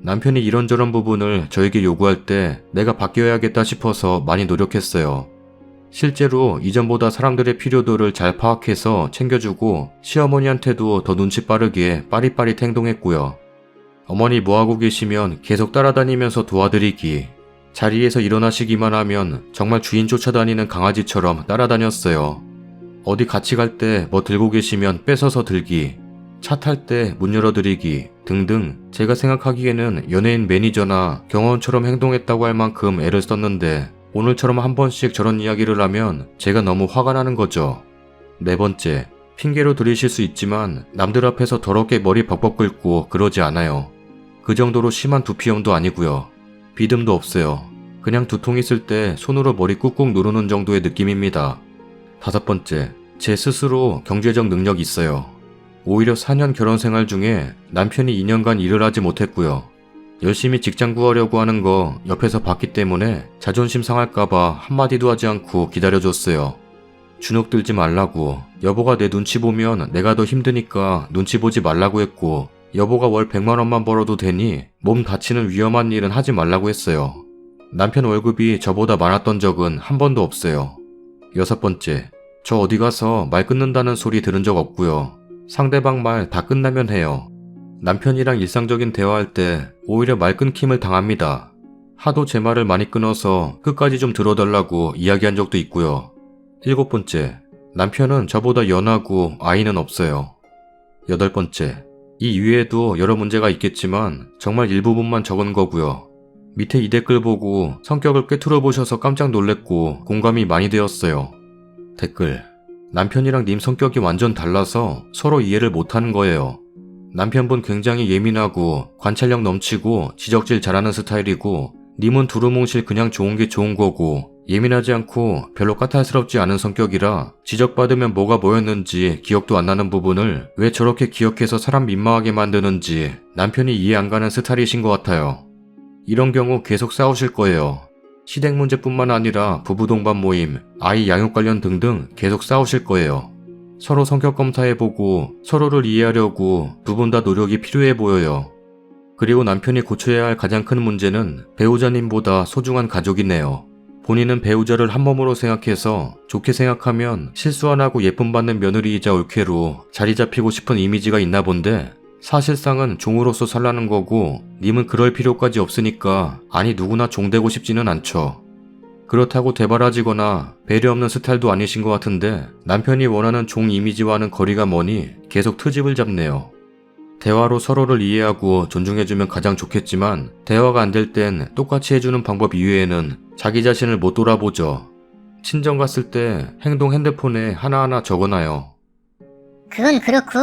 남편이 이런저런 부분을 저에게 요구할 때 내가 바뀌어야겠다 싶어서 많이 노력했어요. 실제로 이전보다 사람들의 필요도를 잘 파악해서 챙겨주고 시어머니한테도 더 눈치 빠르게 빠릿빠릿 행동했고요. 어머니 뭐하고 계시면 계속 따라다니면서 도와드리기, 자리에서 일어나시기만 하면 정말 주인 쫓아다니는 강아지처럼 따라다녔어요. 어디 같이 갈 때 뭐 들고 계시면 뺏어서 들기, 차 탈 때 문 열어드리기 등등 제가 생각하기에는 연예인 매니저나 경호원처럼 행동했다고 할 만큼 애를 썼는데 오늘처럼 한 번씩 저런 이야기를 하면 제가 너무 화가 나는 거죠. 네 번째, 핑계로 들이실 수 있지만 남들 앞에서 더럽게 머리 벅벅 긁고 그러지 않아요. 그 정도로 심한 두피염도 아니고요. 비듬도 없어요. 그냥 두통 있을 때 손으로 머리 꾹꾹 누르는 정도의 느낌입니다. 다섯 번째, 제 스스로 경제적 능력이 있어요. 오히려 4년 결혼 생활 중에 남편이 2년간 일을 하지 못했고요. 열심히 직장 구하려고 하는 거 옆에서 봤기 때문에 자존심 상할까봐 한마디도 하지 않고 기다려줬어요. 주눅 들지 말라고, 여보가 내 눈치 보면 내가 더 힘드니까 눈치 보지 말라고 했고, 여보가 월 100만 원만 벌어도 되니 몸 다치는 위험한 일은 하지 말라고 했어요. 남편 월급이 저보다 많았던 적은 한 번도 없어요. 6번째, 저 어디 가서 말 끊는다는 소리 들은 적 없고요. 상대방 말 다 끝나면 해요. 남편이랑 일상적인 대화할 때 오히려 말 끊김을 당합니다. 하도 제 말을 많이 끊어서 끝까지 좀 들어달라고 이야기한 적도 있고요. 7번째, 남편은 저보다 연하고 아이는 없어요. 8번째, 이 위에도 여러 문제가 있겠지만 정말 일부분만 적은 거고요. 밑에 이 댓글 보고 성격을 꿰뚫어 보셔서 깜짝 놀랬고 공감이 많이 되었어요. 댓글, 남편이랑 님 성격이 완전 달라서 서로 이해를 못하는 거예요. 남편분 굉장히 예민하고 관찰력 넘치고 지적질 잘하는 스타일이고, 님은 두루뭉실 그냥 좋은 게 좋은 거고, 예민하지 않고 별로 까탈스럽지 않은 성격이라 지적받으면 뭐가 뭐였는지 기억도 안 나는 부분을 왜 저렇게 기억해서 사람 민망하게 만드는지 남편이 이해 안 가는 스타일이신 것 같아요. 이런 경우 계속 싸우실 거예요. 시댁 문제뿐만 아니라 부부 동반 모임, 아이 양육 관련 등등 계속 싸우실 거예요. 서로 성격 검사해보고 서로를 이해하려고 두 분 다 노력이 필요해 보여요. 그리고 남편이 고쳐야 할 가장 큰 문제는 배우자님보다 소중한 가족이네요. 본인은 배우자를 한 몸으로 생각해서 좋게 생각하면 실수 안 하고 예쁨 받는 며느리이자 올케로 자리 잡히고 싶은 이미지가 있나 본데, 사실상은 종으로서 살라는 거고 님은 그럴 필요까지 없으니까 아니 누구나 종 되고 싶지는 않죠. 그렇다고 대바라지거나 배려 없는 스타일도 아니신 것 같은데 남편이 원하는 종 이미지와는 거리가 머니 계속 트집을 잡네요. 대화로 서로를 이해하고 존중해주면 가장 좋겠지만 대화가 안 될 땐 똑같이 해주는 방법 이외에는 자기 자신을 못 돌아보죠. 친정 갔을 때 행동 핸드폰에 하나하나 적어놔요. 그건 그렇고,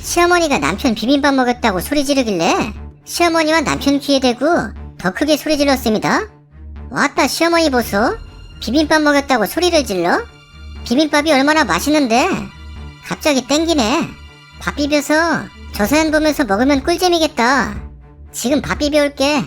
시어머니가 남편 비빔밥 먹였다고 소리 지르길래 시어머니와 남편 귀에 대고 더 크게 소리 질렀습니다. 왔다 시어머니 보소. 비빔밥 먹였다고 소리를 질러? 비빔밥이 얼마나 맛있는데. 갑자기 땡기네. 밥 비벼서 저 사연 보면서 먹으면 꿀잼이겠다. 지금 밥 비벼올게.